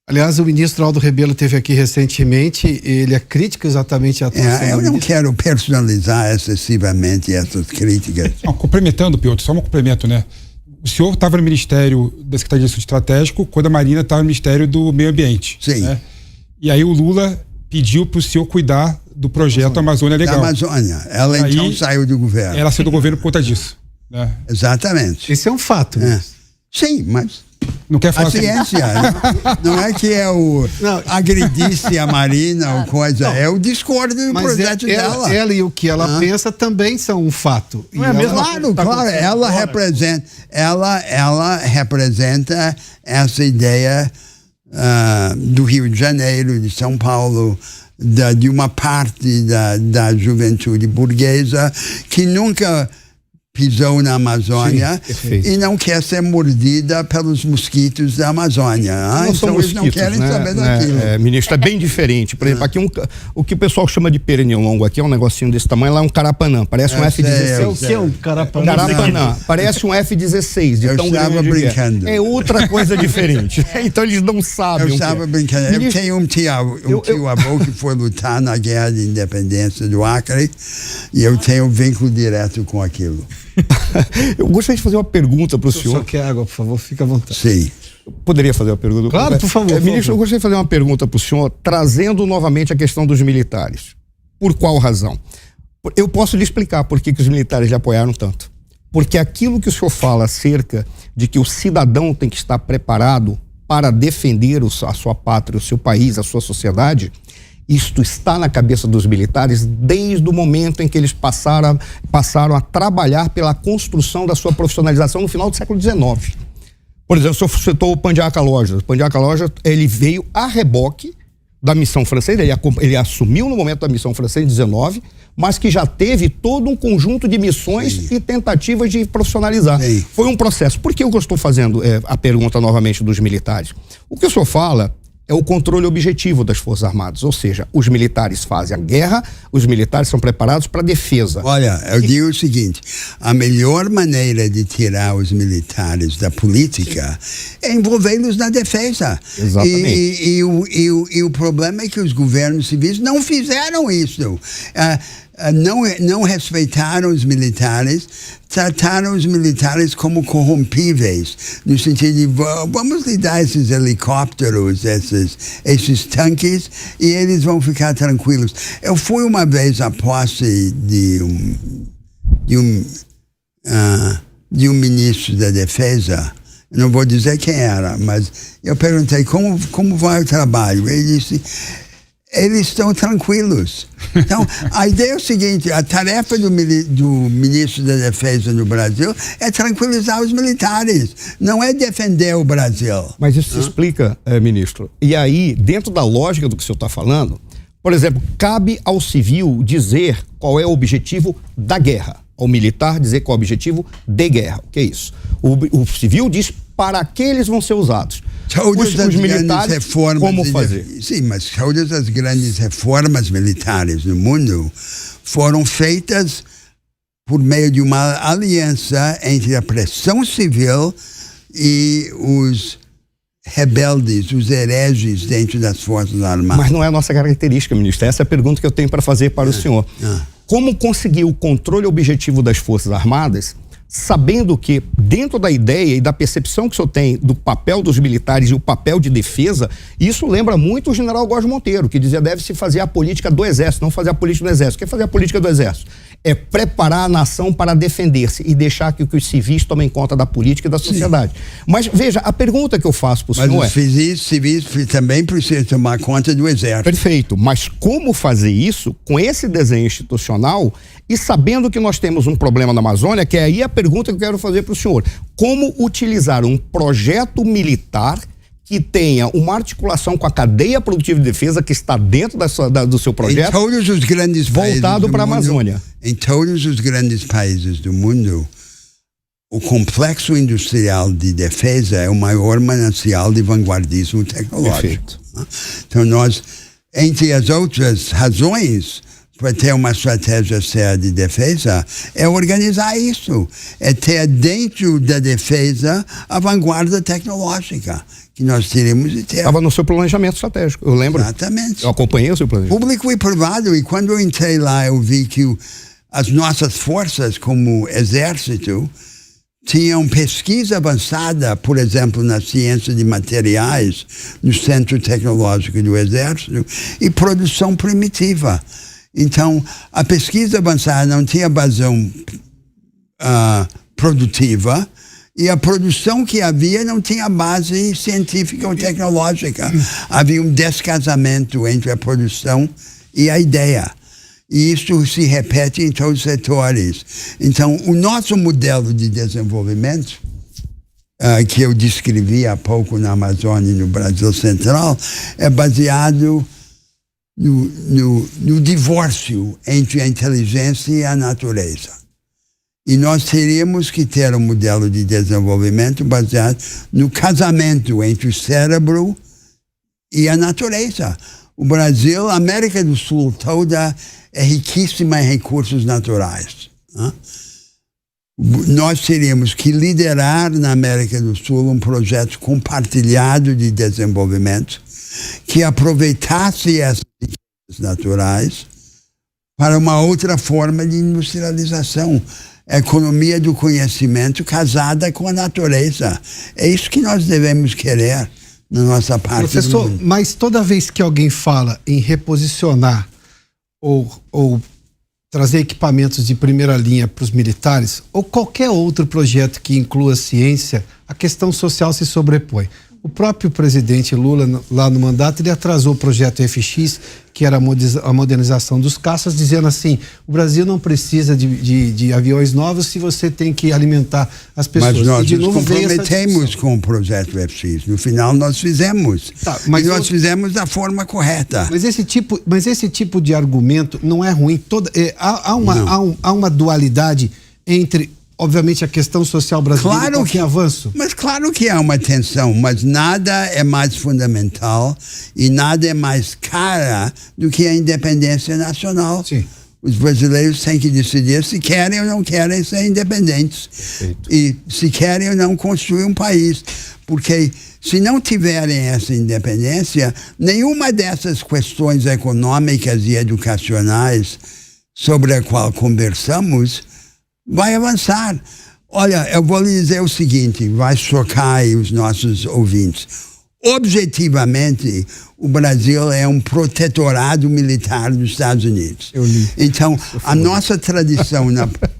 Aliás, o ministro Aldo Rebelo esteve aqui recentemente, ele é crítico exatamente à atuação Eu do não ministro. quero personalizar excessivamente essas críticas. Não, complementando, Piotr, só um complemento, né? O senhor estava no Ministério da Secretaria de Assuntos Estratégicos quando a Marina estava no Ministério do Meio Ambiente. Sim. Né? E aí o Lula pediu para o senhor cuidar do projeto Amazônia Da Legal. Amazônia. Ela Aí, então saiu do governo. Ela saiu do governo por conta disso. Né? Exatamente. Esse é um fato. É. Sim, mas Não quer a falar sobre... ciência não é que Não. agredisse a Marina ou coisa, eu discordo do Mas projeto dela. ela e o que ela pensa também são um fato. Não é a mesma Claro, Tá claro, ela representa essa ideia do Rio de Janeiro, de São Paulo, de uma parte da juventude burguesa que nunca pisou na Amazônia. Sim, perfeito. E não quer ser mordida pelos mosquitos da Amazônia. Não são Então eles não mosquitos, querem né? saber daquilo. Ministro, é bem diferente. Por exemplo, aqui o que o pessoal chama de pernilongo aqui é um negocinho desse tamanho, lá é um carapanã, parece um F-16. É o que é um carapanã? Carapanã, parece um F-16, de Eu tão estava grande que brincando. é outra coisa diferente. Então eles não sabem Eu o que estava é. brincando. Eu Ministro, tenho um tio-avô que foi lutar na Guerra de Independência do Acre e eu tenho um vínculo direto com aquilo. eu gostaria de fazer uma pergunta para o Só senhor. quer água, por favor, fica à vontade. Sim. Poderia fazer uma pergunta? Claro, por favor, por Ministro, favor. eu gostaria de fazer uma pergunta para o senhor, trazendo novamente a questão dos militares. Por qual razão? Eu posso lhe explicar por que os militares lhe apoiaram tanto. Porque aquilo que o senhor fala acerca de que o cidadão tem que estar preparado para defender a sua pátria, o seu país, a sua sociedade, isto está na cabeça dos militares desde o momento em que eles passaram a trabalhar pela construção da sua profissionalização no final do século XIX. Por exemplo, o senhor citou o Pandiaca Loja. O Pandiaca Loja, ele veio a reboque da missão francesa, ele assumiu no momento da missão francesa em 19, mas que já teve todo um conjunto de missões e tentativas de profissionalizar. Sim. Foi um processo. Por que eu estou fazendo a pergunta novamente dos militares? O que o senhor fala é o controle objetivo das Forças Armadas, ou seja, os militares fazem a guerra, os militares são preparados para a defesa. Olha, eu digo o seguinte, a melhor maneira de tirar os militares da política é envolvê-los na defesa. Exatamente. E o problema é que os governos civis não fizeram isso. Não respeitaram os militares, trataram os militares como corrompíveis, no sentido de vamos lhe dar esses helicópteros, esses tanques, e eles vão ficar tranquilos. Eu fui uma vez à posse de um ministro da Defesa, não vou dizer quem era, mas eu perguntei como vai o trabalho. Ele disse: eles estão tranquilos. Então, a ideia é o seguinte, a tarefa do ministro da Defesa no Brasil é tranquilizar os militares, não é defender o Brasil. Mas isso se explica, ministro. E aí, dentro da lógica do que o senhor está falando, por exemplo, cabe ao civil dizer qual é o objetivo da guerra, ao militar dizer qual é o objetivo de guerra. O que é isso? O civil diz para que eles vão ser usados. Os militares, como fazer? Sim, mas todas as grandes reformas militares no mundo foram feitas por meio de uma aliança entre a pressão civil e os rebeldes, os hereges dentro das Forças Armadas. Mas não é a nossa característica, ministro. Essa é a pergunta que eu tenho para fazer para o senhor. Como conseguir o controle objetivo das Forças Armadas, sabendo que, dentro da ideia e da percepção que o senhor tem do papel dos militares e o papel de defesa, isso lembra muito o general Góes Monteiro, que dizia: deve-se fazer a política do Exército, não fazer a política do Exército. O que é fazer a política do Exército? É preparar a nação para defender-se e deixar que os civis tomem conta da política e da sociedade. Mas, veja, a pergunta que eu faço para o senhor Mas os civis também precisam tomar conta do Exército. Perfeito, mas como fazer isso com esse desenho institucional e sabendo que nós temos um problema na Amazônia, que é aí a pergunta que eu quero fazer para o senhor. Como utilizar um projeto militar que tenha uma articulação com a cadeia produtiva de defesa que está dentro do seu projeto, em todos os grandes voltado para a Amazônia? Em todos os grandes países do mundo, o complexo industrial de defesa é o maior manancial de vanguardismo tecnológico. Perfeito. Então nós, entre as outras razões para ter uma estratégia séria de defesa, é organizar isso. É ter dentro da defesa a vanguarda tecnológica, que nós teríamos de ter. Estava no seu planejamento estratégico, eu lembro. Exatamente. Eu acompanhei o seu planejamento. Público e privado. E quando eu entrei lá, eu vi que as nossas forças, como exército, tinham pesquisa avançada, por exemplo, na ciência de materiais, no Centro Tecnológico do Exército, e produção primitiva. Então, a pesquisa avançada não tinha vazão produtiva, e a produção que havia não tinha base científica ou tecnológica. Havia um descasamento entre a produção e a ideia. E isso se repete em todos os setores. Então, o nosso modelo de desenvolvimento, que eu descrevi há pouco na Amazônia e no Brasil Central, é baseado no divórcio entre a inteligência e a natureza. E nós teríamos que ter um modelo de desenvolvimento baseado no casamento entre o cérebro e a natureza. O Brasil, a América do Sul toda é riquíssima em recursos naturais. Nós teríamos que liderar na América do Sul um projeto compartilhado de desenvolvimento que aproveitasse essas riquezas naturais para uma outra forma de industrialização. Economia do conhecimento casada com a natureza. É isso que nós devemos querer na nossa parte. Professor, do mundo. mas toda vez que alguém fala em reposicionar ou trazer equipamentos de primeira linha para os militares, ou qualquer outro projeto que inclua ciência, a questão social se sobrepõe. O próprio presidente Lula, lá no mandato, ele atrasou o projeto FX, que era a modernização dos caças, dizendo assim, o Brasil não precisa de aviões novos se você tem que alimentar as pessoas. Mas nós e de nos novo comprometemos com o projeto FX. No final nós fizemos. Tá, mas e nós fizemos da forma correta. Mas esse tipo de argumento não é ruim. Há uma dualidade entre, obviamente, a questão social brasileira e qualquer avanço. Mas claro que há uma tensão, mas nada é mais fundamental e nada é mais cara do que a independência nacional. Sim. Os brasileiros têm que decidir se querem ou não querem ser independentes. Perfeito. E se querem ou não construir um país. Porque se não tiverem essa independência, nenhuma dessas questões econômicas e educacionais sobre a qual conversamos vai avançar. Olha, eu vou lhe dizer o seguinte, vai chocar aí os nossos ouvintes. Objetivamente, o Brasil é um protetorado militar dos Estados Unidos. Eu li. Então, a nossa tradição,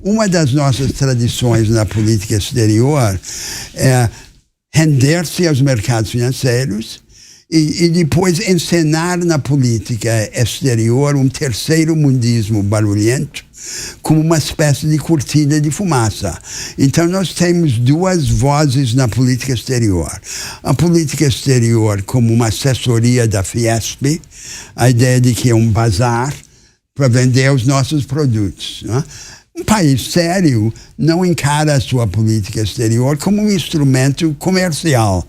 uma das nossas tradições na política exterior é render-se aos mercados financeiros e depois encenar na política exterior um terceiro mundismo barulhento como uma espécie de cortina de fumaça. Então nós temos duas vozes na política exterior. A política exterior como uma assessoria da Fiesp, a ideia de que é um bazar para vender os nossos produtos, né? Um país sério não encara a sua política exterior como um instrumento comercial.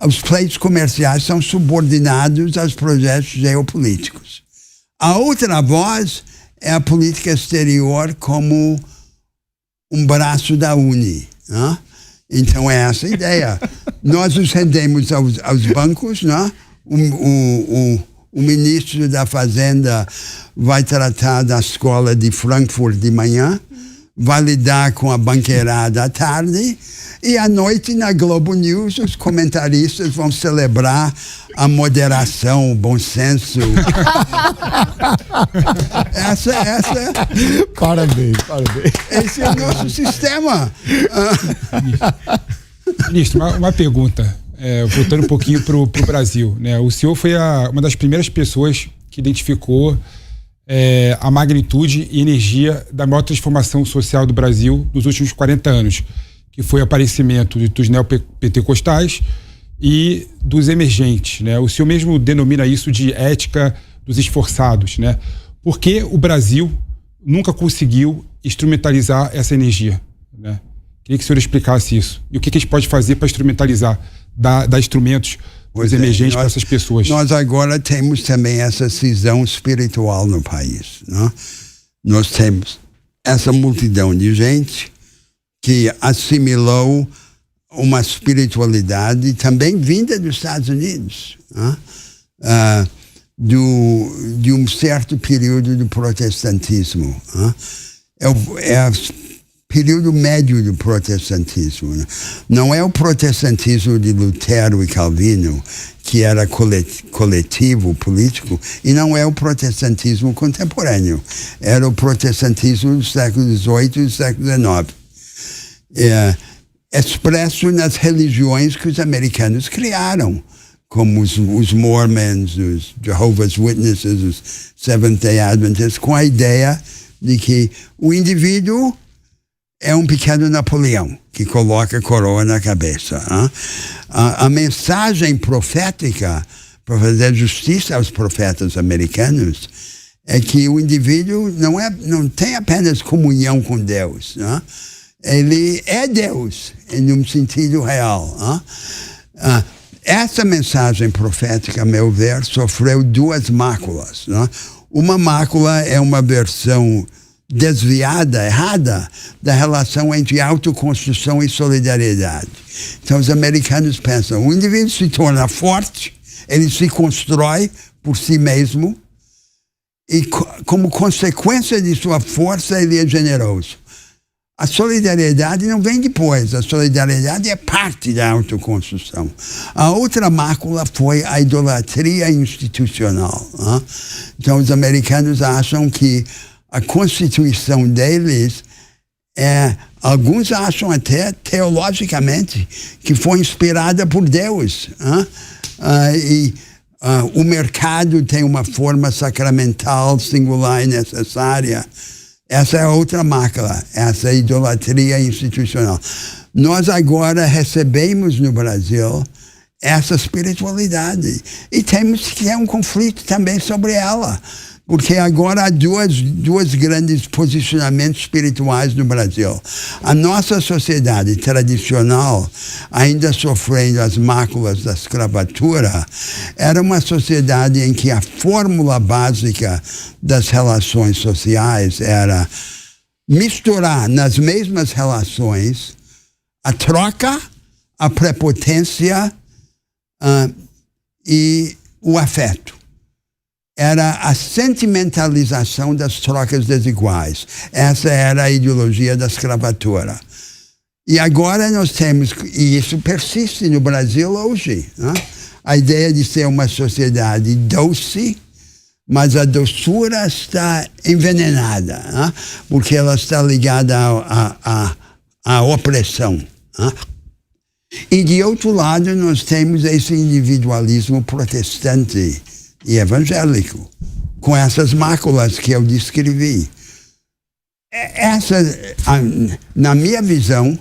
Os pleitos comerciais são subordinados aos projetos geopolíticos. A outra voz é a política exterior como um braço da Uni. Né? Então é essa a ideia. Nós nos rendemos aos bancos, né? O ministro da Fazenda vai tratar da escola de Frankfurt de manhã, vai lidar com a banqueirada à tarde, e à noite na Globo News os comentaristas vão celebrar a moderação, o bom senso. Essa Parabéns. Esse é o nosso sistema. Ministro, uma pergunta, voltando um pouquinho para o Brasil, né? O senhor foi uma das primeiras pessoas que identificou a magnitude e energia da maior transformação social do Brasil nos últimos 40 anos, que foi o aparecimento dos neopentecostais e dos emergentes, né? O senhor mesmo denomina isso de ética dos esforçados, né? Por que o Brasil nunca conseguiu instrumentalizar essa energia, né? Queria que o senhor explicasse isso. E o que a gente pode fazer para instrumentalizar, dar instrumentos aos emergentes para essas pessoas? Nós agora temos também essa cisão espiritual no país, né? Nós temos essa multidão de gente que assimilou uma espiritualidade também vinda dos Estados Unidos, de um certo período do protestantismo. É o período médio do protestantismo. Não é o protestantismo de Lutero e Calvino, que era coletivo, político, e não é o protestantismo contemporâneo. Era o protestantismo do século XVIII e do século XIX. Expresso nas religiões que os americanos criaram, como os Mormons, os Jehovah's Witnesses, os Seventh-day Adventists, com a ideia de que o indivíduo é um pequeno Napoleão que coloca a coroa na cabeça. A mensagem profética, para fazer justiça aos profetas americanos, é que o indivíduo não tem apenas comunhão com Deus. Ele é Deus, em um sentido real. Essa mensagem profética, a meu ver, sofreu duas máculas. Uma mácula é uma versão desviada, errada, da relação entre autoconstrução e solidariedade. Então os americanos pensam, o indivíduo se torna forte, ele se constrói por si mesmo e como consequência de sua força ele é generoso. A solidariedade não vem depois, a solidariedade é parte da autoconstrução. A outra mácula foi a idolatria institucional. Então os americanos acham que a constituição deles alguns acham até teologicamente que foi inspirada por Deus. O mercado tem uma forma sacramental, singular e necessária. Essa é a outra mácula, essa idolatria institucional. Nós agora recebemos no Brasil essa espiritualidade e temos que ter um conflito também sobre ela. Porque agora há dois grandes posicionamentos espirituais no Brasil. A nossa sociedade tradicional, ainda sofrendo as máculas da escravatura, era uma sociedade em que a fórmula básica das relações sociais era misturar nas mesmas relações a troca, a prepotência e o afeto. Era a sentimentalização das trocas desiguais. Essa era a ideologia da escravatura. E agora nós temos, e isso persiste no Brasil hoje, a ideia de ser uma sociedade doce, mas a doçura está envenenada, porque ela está ligada à opressão. E de outro lado nós temos esse individualismo protestante e evangélico, com essas máculas que eu descrevi. Na minha visão,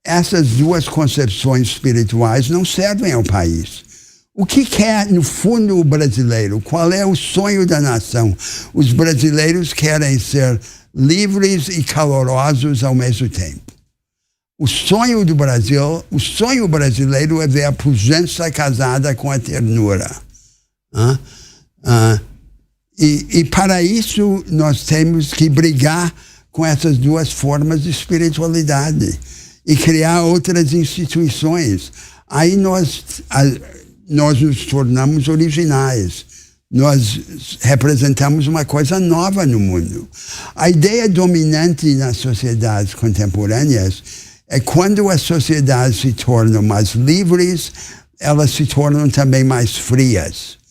essas duas concepções espirituais não servem ao país. O que quer, no fundo, o brasileiro? Qual é o sonho da nação? Os brasileiros querem ser livres e calorosos ao mesmo tempo. O sonho do Brasil, o sonho brasileiro é ver a pujança casada com a ternura. E para isso nós temos que brigar com essas duas formas de espiritualidade e criar outras instituições. Aí nós nos tornamos originais. Nós representamos uma coisa nova no mundo. A ideia dominante nas sociedades contemporâneas é quando as sociedades se tornam mais livres, elas se tornam também mais frias.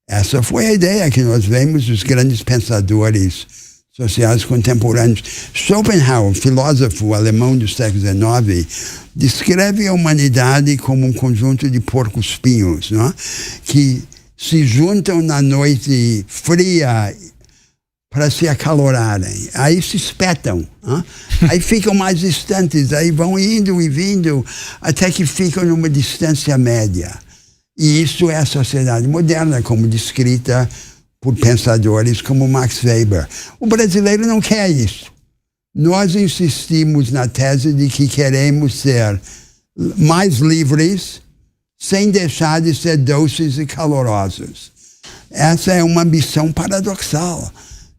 Essa foi a ideia que nós vemos dos grandes pensadores sociais contemporâneos. Schopenhauer, filósofo alemão do século XIX, descreve a humanidade como um conjunto de porcos-espinhos, que se juntam na noite fria para se acalorarem. Aí se espetam. Aí ficam mais distantes, aí vão indo e vindo até que ficam numa distância média. E isso é a sociedade moderna, como descrita por pensadores como Max Weber. O brasileiro não quer isso. Nós insistimos na tese de que queremos ser mais livres, sem deixar de ser doces e calorosos. Essa é uma ambição paradoxal.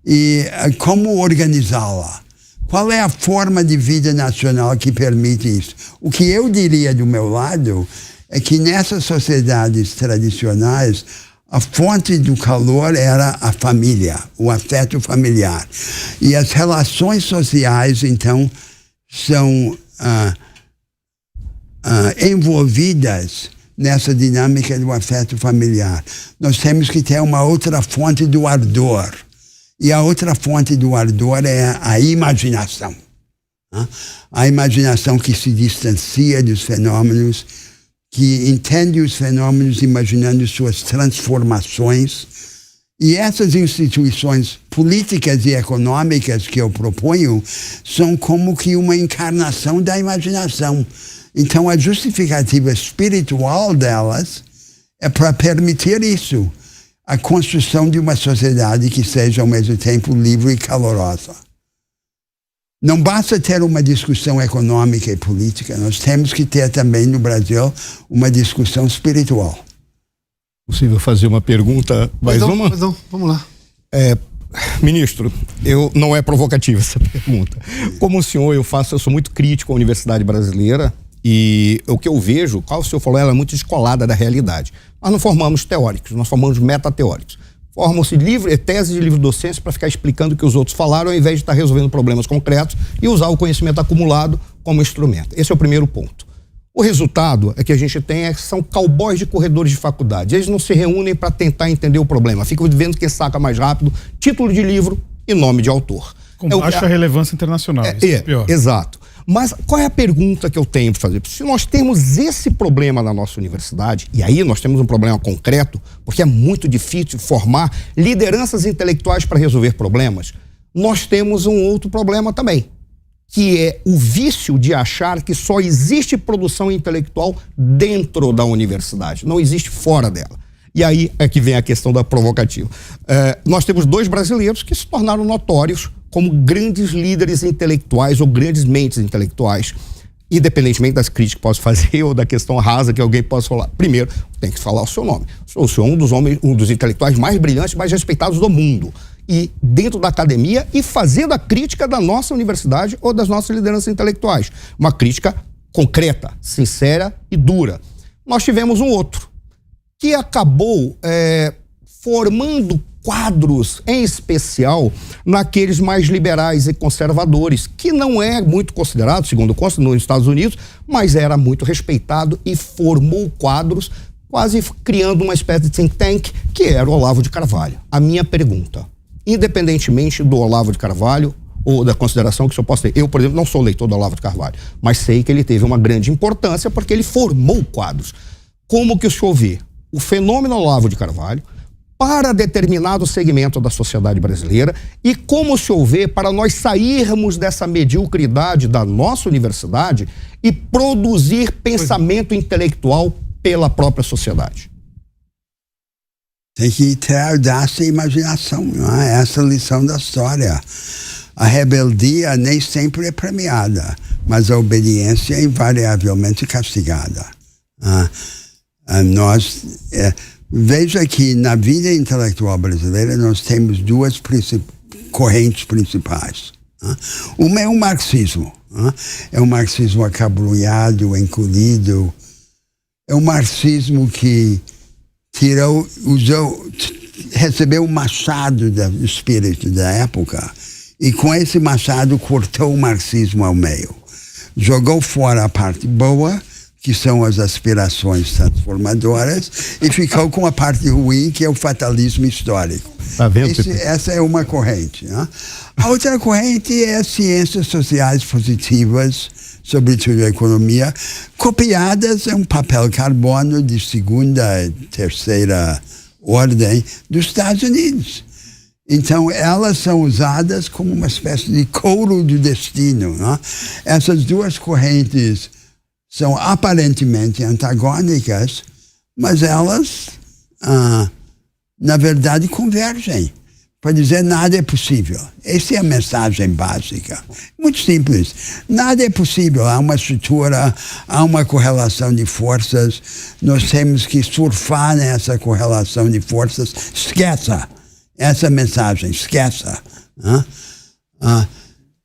E como organizá-la? Qual é a forma de vida nacional que permite isso? O que eu diria do meu lado é que nessas sociedades tradicionais, a fonte do calor era a família, o afeto familiar. E as relações sociais, então, são envolvidas nessa dinâmica do afeto familiar. Nós temos que ter uma outra fonte do ardor. E a outra fonte do ardor é a imaginação. A imaginação que se distancia dos fenômenos, que entende os fenômenos imaginando suas transformações. E essas instituições políticas e econômicas que eu proponho são como que uma encarnação da imaginação. Então, a justificativa espiritual delas é para permitir isso, a construção de uma sociedade que seja, ao mesmo tempo, livre e calorosa. Não basta ter uma discussão econômica e política, nós temos que ter também no Brasil uma discussão espiritual. Possível fazer uma pergunta? Mais uma? Não, vamos lá. Ministro, não é provocativa essa pergunta. Como o senhor, eu sou muito crítico à universidade brasileira e o que eu vejo, qual o senhor falou, ela é muito descolada da realidade. Nós não formamos teóricos, nós formamos metateóricos. Formam-se teses de livre-docência para ficar explicando o que os outros falaram, ao invés de estar resolvendo problemas concretos e usar o conhecimento acumulado como instrumento. Esse é o primeiro ponto. O resultado é que a gente tem são cowboys de corredores de faculdade. Eles não se reúnem para tentar entender o problema. Ficam vendo quem saca mais rápido, título de livro e nome de autor. Com baixa relevância internacional. Isso é pior. Exato. Mas qual é a pergunta que eu tenho para fazer? Se nós temos esse problema na nossa universidade, e aí nós temos um problema concreto, porque é muito difícil formar lideranças intelectuais para resolver problemas, nós temos um outro problema também, que é o vício de achar que só existe produção intelectual dentro da universidade, não existe fora dela. E aí é que vem a questão da provocativa. Nós temos 2 brasileiros que se tornaram notórios como grandes líderes intelectuais ou grandes mentes intelectuais, independentemente das críticas que posso fazer ou da questão rasa que alguém possa falar. Primeiro, tem que falar o seu nome. O senhor é um dos intelectuais mais brilhantes, mais respeitados do mundo. E dentro da academia e fazendo a crítica da nossa universidade ou das nossas lideranças intelectuais. Uma crítica concreta, sincera e dura. Nós tivemos um outro que acabou formando quadros, em especial, naqueles mais liberais e conservadores, que não é muito considerado, segundo consta, nos Estados Unidos, mas era muito respeitado e formou quadros, quase criando uma espécie de think tank, que era o Olavo de Carvalho. A minha pergunta, independentemente do Olavo de Carvalho, ou da consideração que o senhor possa ter, eu, por exemplo, não sou leitor do Olavo de Carvalho, mas sei que ele teve uma grande importância porque ele formou quadros. Como que o senhor vê o fenômeno Olavo de Carvalho para determinado segmento da sociedade brasileira e como se vê para nós sairmos dessa mediocridade da nossa universidade e produzir pensamento intelectual pela própria sociedade? Tem que ter audácia e imaginação, não é? Essa é a lição da história. A rebeldia nem sempre é premiada, mas a obediência é invariavelmente castigada. Veja que na vida intelectual brasileira nós temos 2 correntes principais. Uma é o marxismo. É um marxismo acabrunhado, encolhido. É um marxismo que recebeu o machado do espírito da época e com esse machado cortou o marxismo ao meio. Jogou fora a parte boa, que são as aspirações transformadoras, e ficou com a parte ruim, que é o fatalismo histórico. Tá vendo? Essa é uma corrente. Né? A outra corrente é as ciências sociais positivas, sobretudo a economia, copiadas em um papel carbono de 2ª, 3ª ordem dos Estados Unidos. Então, elas são usadas como uma espécie de couro do destino. Né? Essas 2 correntes são aparentemente antagônicas, mas elas, na verdade, convergem. Para dizer nada é possível. Essa é a mensagem básica. Muito simples. Nada é possível. Há uma estrutura, há uma correlação de forças. Nós temos que surfar nessa correlação de forças. Esqueça essa mensagem. Esqueça.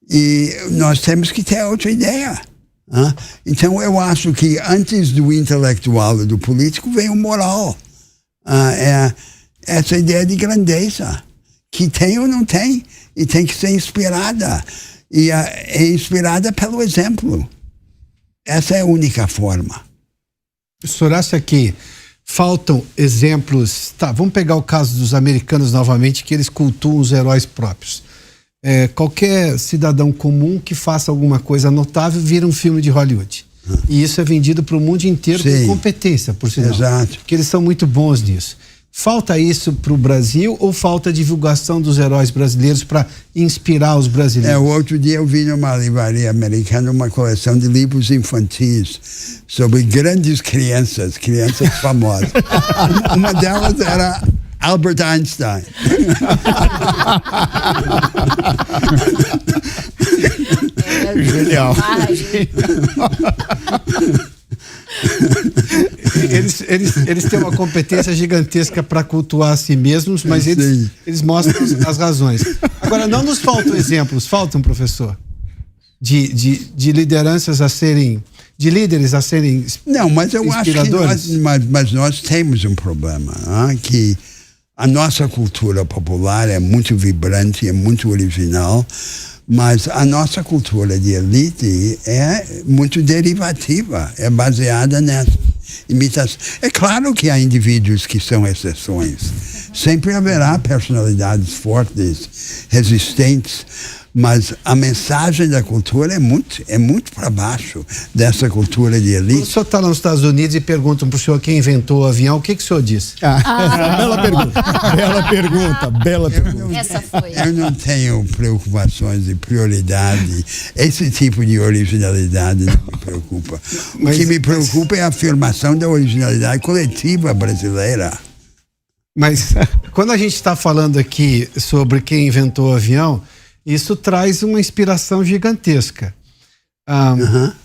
E nós temos que ter outra ideia. Então, eu acho que antes do intelectual e do político vem o moral. Essa ideia de grandeza, que tem ou não tem, e tem que ser inspirada. E é inspirada pelo exemplo. Essa é a única forma. O senhor acha que faltam exemplos? Tá, vamos pegar o caso dos americanos novamente, que eles cultuam os heróis próprios. Qualquer cidadão comum que faça alguma coisa notável vira um filme de Hollywood. E isso é vendido para o mundo inteiro. Sim, com competência, por sinal. Exato. Porque eles são muito bons nisso. Falta isso para o Brasil ou falta divulgação dos heróis brasileiros para inspirar os brasileiros? O outro dia eu vi numa livraria americana uma coleção de livros infantis sobre grandes crianças famosas. Uma delas era Albert Einstein. Genial. Eles têm uma competência gigantesca para cultuar a si mesmos, mas eles mostram as razões. Agora, não nos faltam exemplos, professor, de lideranças a serem, de líderes a serem Não, mas eu acho que mas nós temos um problema, que a nossa cultura popular é muito vibrante, é muito original, mas a nossa cultura de elite é muito derivativa, é baseada nessa imitação. É claro que há indivíduos que são exceções. Sempre haverá personalidades fortes, resistentes, mas a mensagem da cultura é muito para baixo dessa cultura de elite. O senhor está nos Estados Unidos e perguntam para o senhor quem inventou o avião, o que o senhor disse? Bela pergunta. Bela pergunta. Essa foi. Eu não tenho preocupações de prioridade. Esse tipo de originalidade não me preocupa. O que me preocupa é a afirmação da originalidade coletiva brasileira. Mas quando a gente está falando aqui sobre quem inventou o avião, isso traz uma inspiração gigantesca.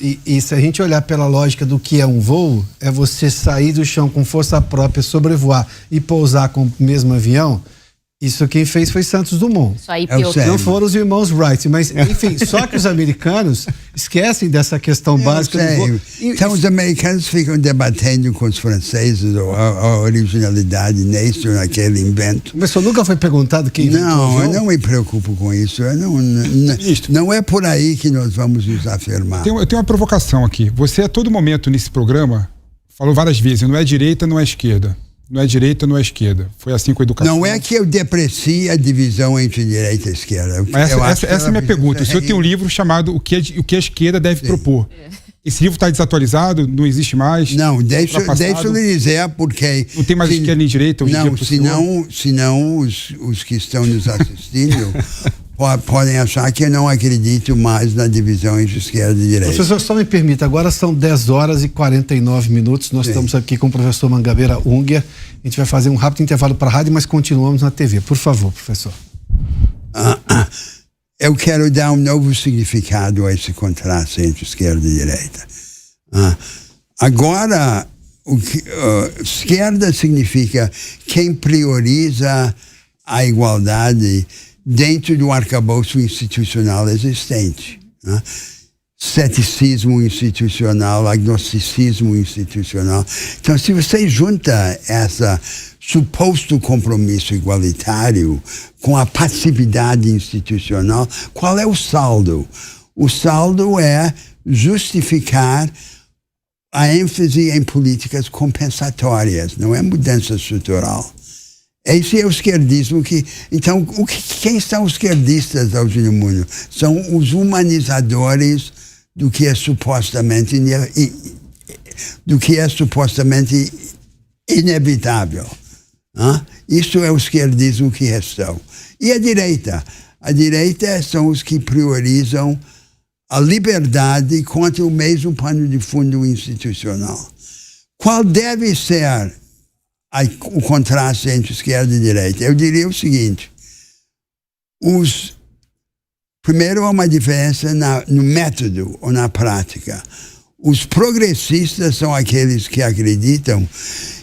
E se a gente olhar pela lógica do que é um voo, é você sair do chão com força própria, sobrevoar e pousar com o mesmo avião. Isso quem fez foi Santos Dumont. Isso aí não foram os irmãos Wright, mas enfim, só que os americanos esquecem dessa questão básica do voo. Então os americanos ficam debatendo com os franceses a originalidade nisso, naquele invento. Mas só nunca foi perguntado quem inventou o avião? Eu não me preocupo com isso. Não é por aí que nós vamos nos afirmar. Eu tenho uma provocação aqui. Você a todo momento nesse programa falou várias vezes, não é direita, não é esquerda. Não é direita, não é esquerda. Foi assim com a educação. Não é que eu deprecie a divisão entre direita e esquerda. Essa é a minha pergunta. O senhor tem um livro chamado O que a Esquerda Deve Propor. Esse livro está desatualizado? Não existe mais? Não, deixa eu lhe dizer porque... Não tem mais esquerda nem direita? Não, senão os que estão nos assistindo podem achar que eu não acredito mais na divisão entre esquerda e direita. Professor, só me permita, agora são 10 horas e 49 minutos, nós estamos aqui com o professor Mangabeira Unger, a gente vai fazer um rápido intervalo para a rádio, mas continuamos na TV. Por favor, professor. Eu quero dar um novo significado a esse contraste entre esquerda e direita. Agora, esquerda significa quem prioriza a igualdade dentro do arcabouço institucional existente. Ceticismo institucional, agnosticismo institucional. Então, se você junta esse suposto compromisso igualitário com a passividade institucional, qual é o saldo? O saldo é justificar a ênfase em políticas compensatórias, não é mudança estrutural. Esse é o esquerdismo que... Então, quem são os esquerdistas ao fim do mundo? São os humanizadores do que é supostamente inevitável. Isso é o esquerdismo que restou. E a direita? A direita são os que priorizam a liberdade contra o mesmo pano de fundo institucional. Qual deve ser o contraste entre esquerda e direita? Eu diria o seguinte: primeiro há uma diferença no método ou na prática. Os progressistas são aqueles que acreditam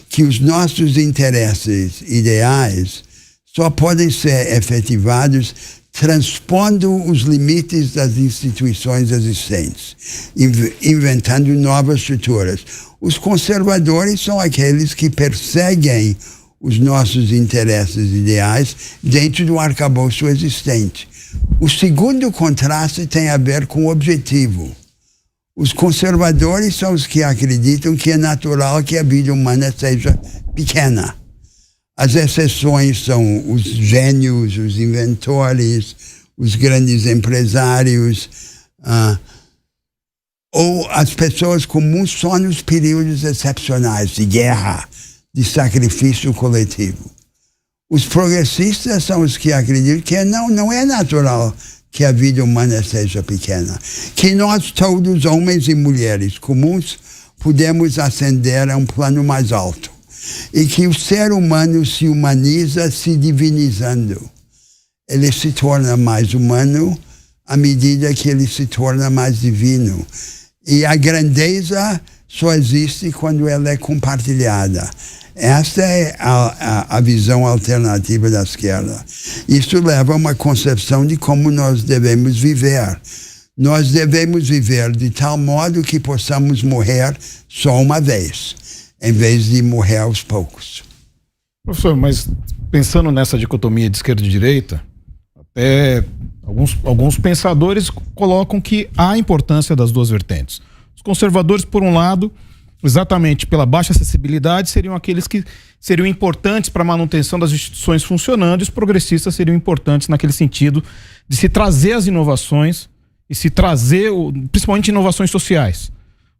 que os nossos interesses ideais só podem ser efetivados transpondo os limites das instituições existentes, inventando novas estruturas. Os conservadores são aqueles que perseguem os nossos interesses ideais dentro do arcabouço existente. O segundo contraste tem a ver com o objetivo. Os conservadores são os que acreditam que é natural que a vida humana seja pequena. As exceções são os gênios, os inventores, os grandes empresários, ou as pessoas comuns só nos períodos excepcionais de guerra, de sacrifício coletivo. Os progressistas são os que acreditam que não é natural que a vida humana seja pequena, que nós todos, homens e mulheres comuns, podemos ascender a um plano mais alto e que o ser humano se humaniza se divinizando. Ele se torna mais humano à medida que ele se torna mais divino. E a grandeza só existe quando ela é compartilhada. Esta é a visão alternativa da esquerda. Isso leva a uma concepção de como nós devemos viver. Nós devemos viver de tal modo que possamos morrer só uma vez, em vez de morrer aos poucos. Professor, mas pensando nessa dicotomia de esquerda e direita, até alguns pensadores colocam que há importância das duas vertentes. Os conservadores, por um lado, exatamente pela baixa acessibilidade, seriam aqueles que seriam importantes para a manutenção das instituições funcionando, e os progressistas seriam importantes naquele sentido de se trazer as inovações e se trazer, principalmente, inovações sociais.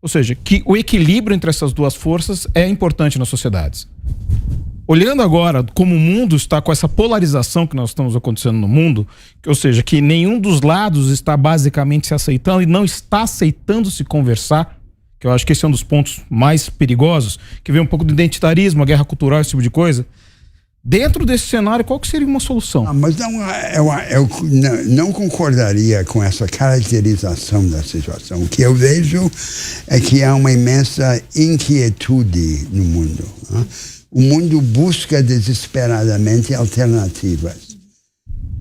Ou seja, que o equilíbrio entre essas duas forças é importante nas sociedades. Olhando agora como o mundo está com essa polarização que nós estamos acontecendo no mundo, ou seja, que nenhum dos lados está basicamente se aceitando e não está aceitando se conversar, que eu acho que esse é um dos pontos mais perigosos, que vem um pouco do identitarismo, a guerra cultural, esse tipo de coisa. Dentro desse cenário, qual que seria uma solução? Mas eu não concordaria com essa caracterização da situação. O que eu vejo é que há uma imensa inquietude no mundo. Né? O mundo busca desesperadamente alternativas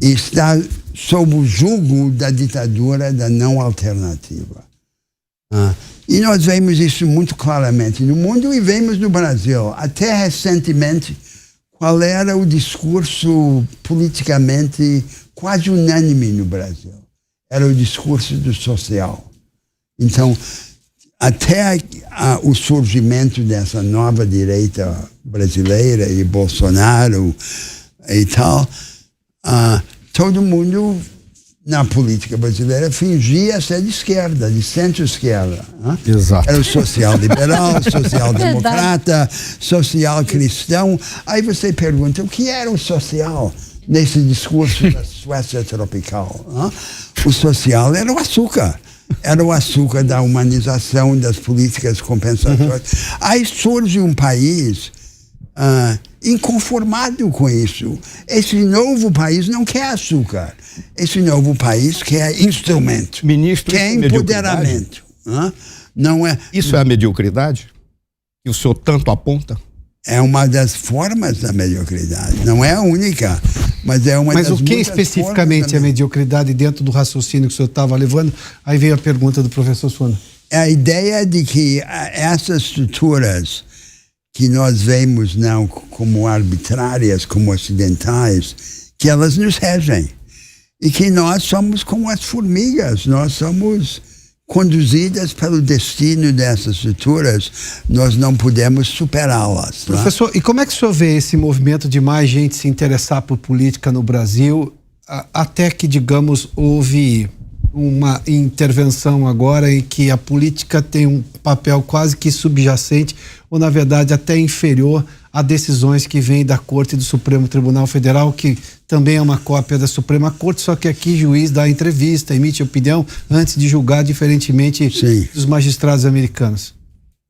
e está sob o jugo da ditadura da não alternativa. E nós vemos isso muito claramente no mundo e vemos no Brasil. Até recentemente, qual era o discurso politicamente quase unânime no Brasil? Era o discurso do social. Então, até o surgimento dessa nova direita brasileira e Bolsonaro e tal, todo mundo na política brasileira fingia ser de esquerda, de centro-esquerda. Exato. Era o social-liberal, social-democrata, social-cristão. Aí você pergunta, o que era o social nesse discurso da Suécia tropical? O social era o açúcar. Era o açúcar da humanização, das políticas compensatórias. Aí surge um país inconformado com isso. Esse novo país não quer açúcar. Esse novo país quer instrumento, quer empoderamento. Não é... Isso é a mediocridade? Que o senhor tanto aponta? É uma das formas da mediocridade. Não é a única, mas é uma das Mas o que muitas especificamente é mediocridade dentro do raciocínio que o senhor estava levando? Aí veio a pergunta do professor Suana. É a ideia de que essas estruturas que nós vemos não como arbitrárias, como ocidentais, que elas nos regem. E que nós somos como as formigas, nós somos conduzidas pelo destino dessas estruturas, nós não podemos superá-las. Professor, e como é que o senhor vê esse movimento de mais gente se interessar por política no Brasil, até que, digamos, houve uma intervenção agora em que a política tem um papel quase que subjacente, ou na verdade até inferior a decisões que vêm da Corte e do Supremo Tribunal Federal, que também é uma cópia da Suprema Corte, só que aqui juiz dá entrevista, emite opinião antes de julgar, diferentemente dos magistrados americanos.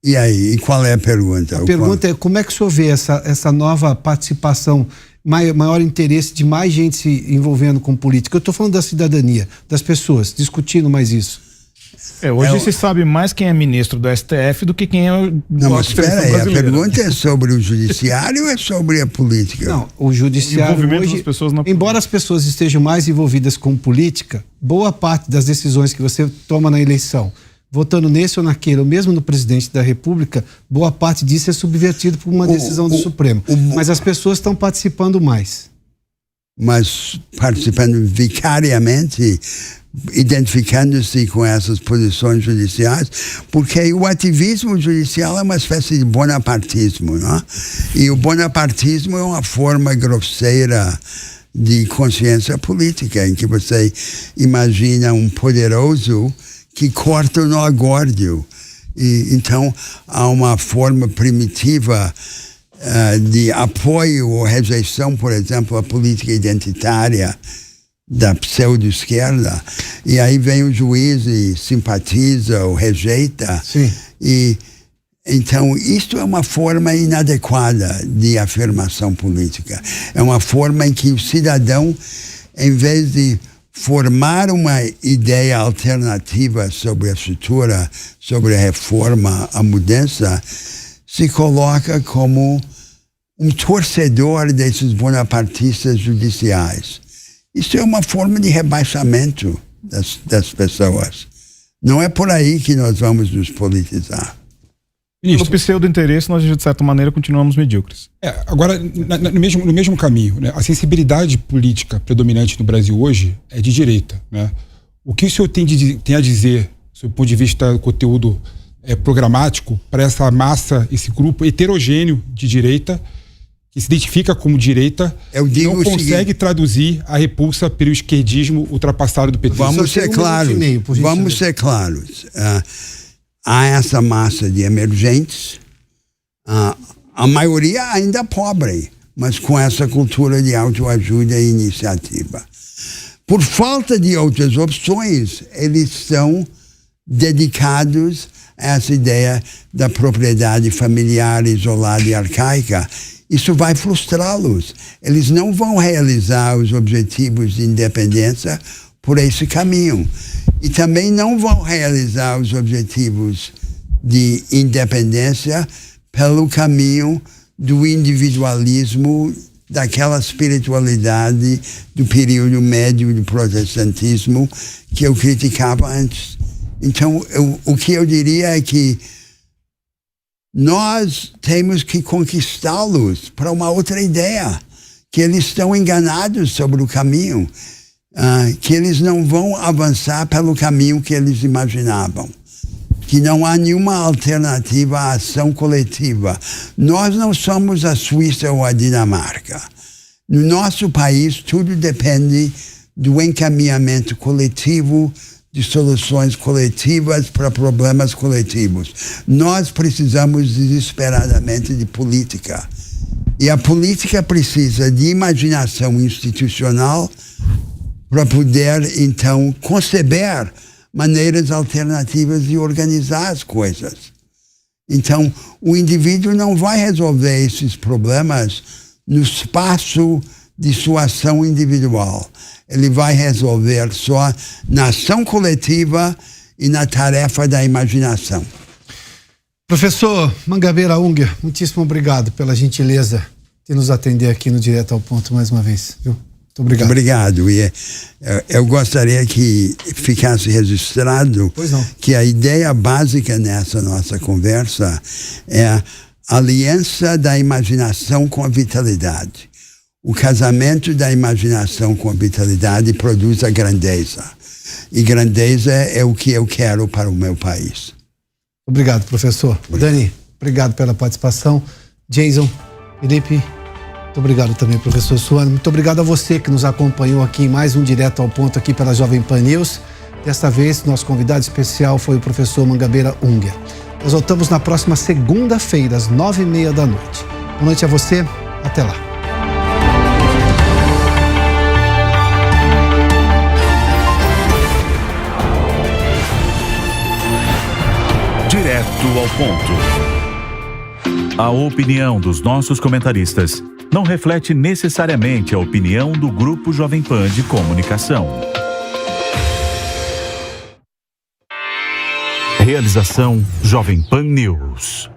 E aí, e qual é a pergunta? A pergunta é como é que o senhor vê essa nova participação, maior interesse de mais gente se envolvendo com política? Eu estou falando da cidadania, das pessoas, discutindo mais isso. Hoje se sabe mais quem é ministro do STF do que quem é o Não, mas espera aí, a pergunta é sobre o judiciário ou é sobre a política? Não, o judiciário hoje, embora as pessoas estejam mais envolvidas com política, boa parte das decisões que você toma na eleição, votando nesse ou naquele, ou mesmo no presidente da República, boa parte disso é subvertido por uma decisão do Supremo. Mas as pessoas estão participando mais. Mas participando vicariamente, identificando-se com essas posições judiciais, porque o ativismo judicial é uma espécie de bonapartismo, não é? E o bonapartismo é uma forma grosseira de consciência política, em que você imagina um poderoso que corta o nó górdio. E então há uma forma primitiva de apoio ou rejeição, por exemplo, à política identitária da pseudo-esquerda, e aí vem o juiz e simpatiza ou rejeita. Sim. E então isto é uma forma inadequada de afirmação política. É uma forma em que o cidadão, em vez de formar uma ideia alternativa sobre a estrutura, sobre a reforma, a mudança, se coloca como um torcedor desses bonapartistas judiciais. Isso é uma forma de rebaixamento das pessoas. Não é por aí que nós vamos nos politizar. No pseudo-interesse, nós, de certa maneira, continuamos medíocres. Agora, no mesmo caminho, né? A sensibilidade política predominante no Brasil hoje é de direita, né? O que o senhor tem a dizer, do ponto de vista do conteúdo programático, para essa massa, esse grupo heterogêneo de direita, que se identifica como direita, e não consegue traduzir a repulsa pelo esquerdismo ultrapassado do PT? Vamos ser claros. Há essa massa de emergentes, a maioria ainda pobre, mas com essa cultura de autoajuda e iniciativa. Por falta de outras opções, eles são dedicados a essa ideia da propriedade familiar isolada e arcaica. Isso vai frustrá-los. Eles não vão realizar os objetivos de independência por esse caminho. E também não vão realizar os objetivos de independência pelo caminho do individualismo, daquela espiritualidade do período médio do protestantismo que eu criticava antes. Então, o que eu diria é que nós temos que conquistá-los para uma outra ideia, que eles estão enganados sobre o caminho, que eles não vão avançar pelo caminho que eles imaginavam, que não há nenhuma alternativa à ação coletiva. Nós não somos a Suíça ou a Dinamarca. No nosso país, tudo depende do encaminhamento coletivo, de soluções coletivas para problemas coletivos. Nós precisamos desesperadamente de política. E a política precisa de imaginação institucional para poder, então, conceber maneiras alternativas de organizar as coisas. Então, o indivíduo não vai resolver esses problemas no espaço de sua ação individual. Ele vai resolver só na ação coletiva e na tarefa da imaginação. Professor Mangabeira Unger, muitíssimo obrigado pela gentileza de nos atender aqui no Direto ao Ponto mais uma vez. Viu? Muito obrigado. Obrigado. E eu gostaria que ficasse registrado que a ideia básica nessa nossa conversa é a aliança da imaginação com a vitalidade. O casamento da imaginação com a vitalidade produz a grandeza. E grandeza é o que eu quero para o meu país. Obrigado, professor. Dani, obrigado pela participação. Jason, Felipe, muito obrigado também, professor Suano. Muito obrigado a você que nos acompanhou aqui em mais um Direto ao Ponto aqui pela Jovem Pan News. Desta vez, nosso convidado especial foi o professor Mangabeira Unger. Nós voltamos na próxima segunda-feira, às 9h30 da noite. Boa noite a você. Até lá. Direto ao ponto. A opinião dos nossos comentaristas não reflete necessariamente a opinião do Grupo Jovem Pan de Comunicação. Realização Jovem Pan News.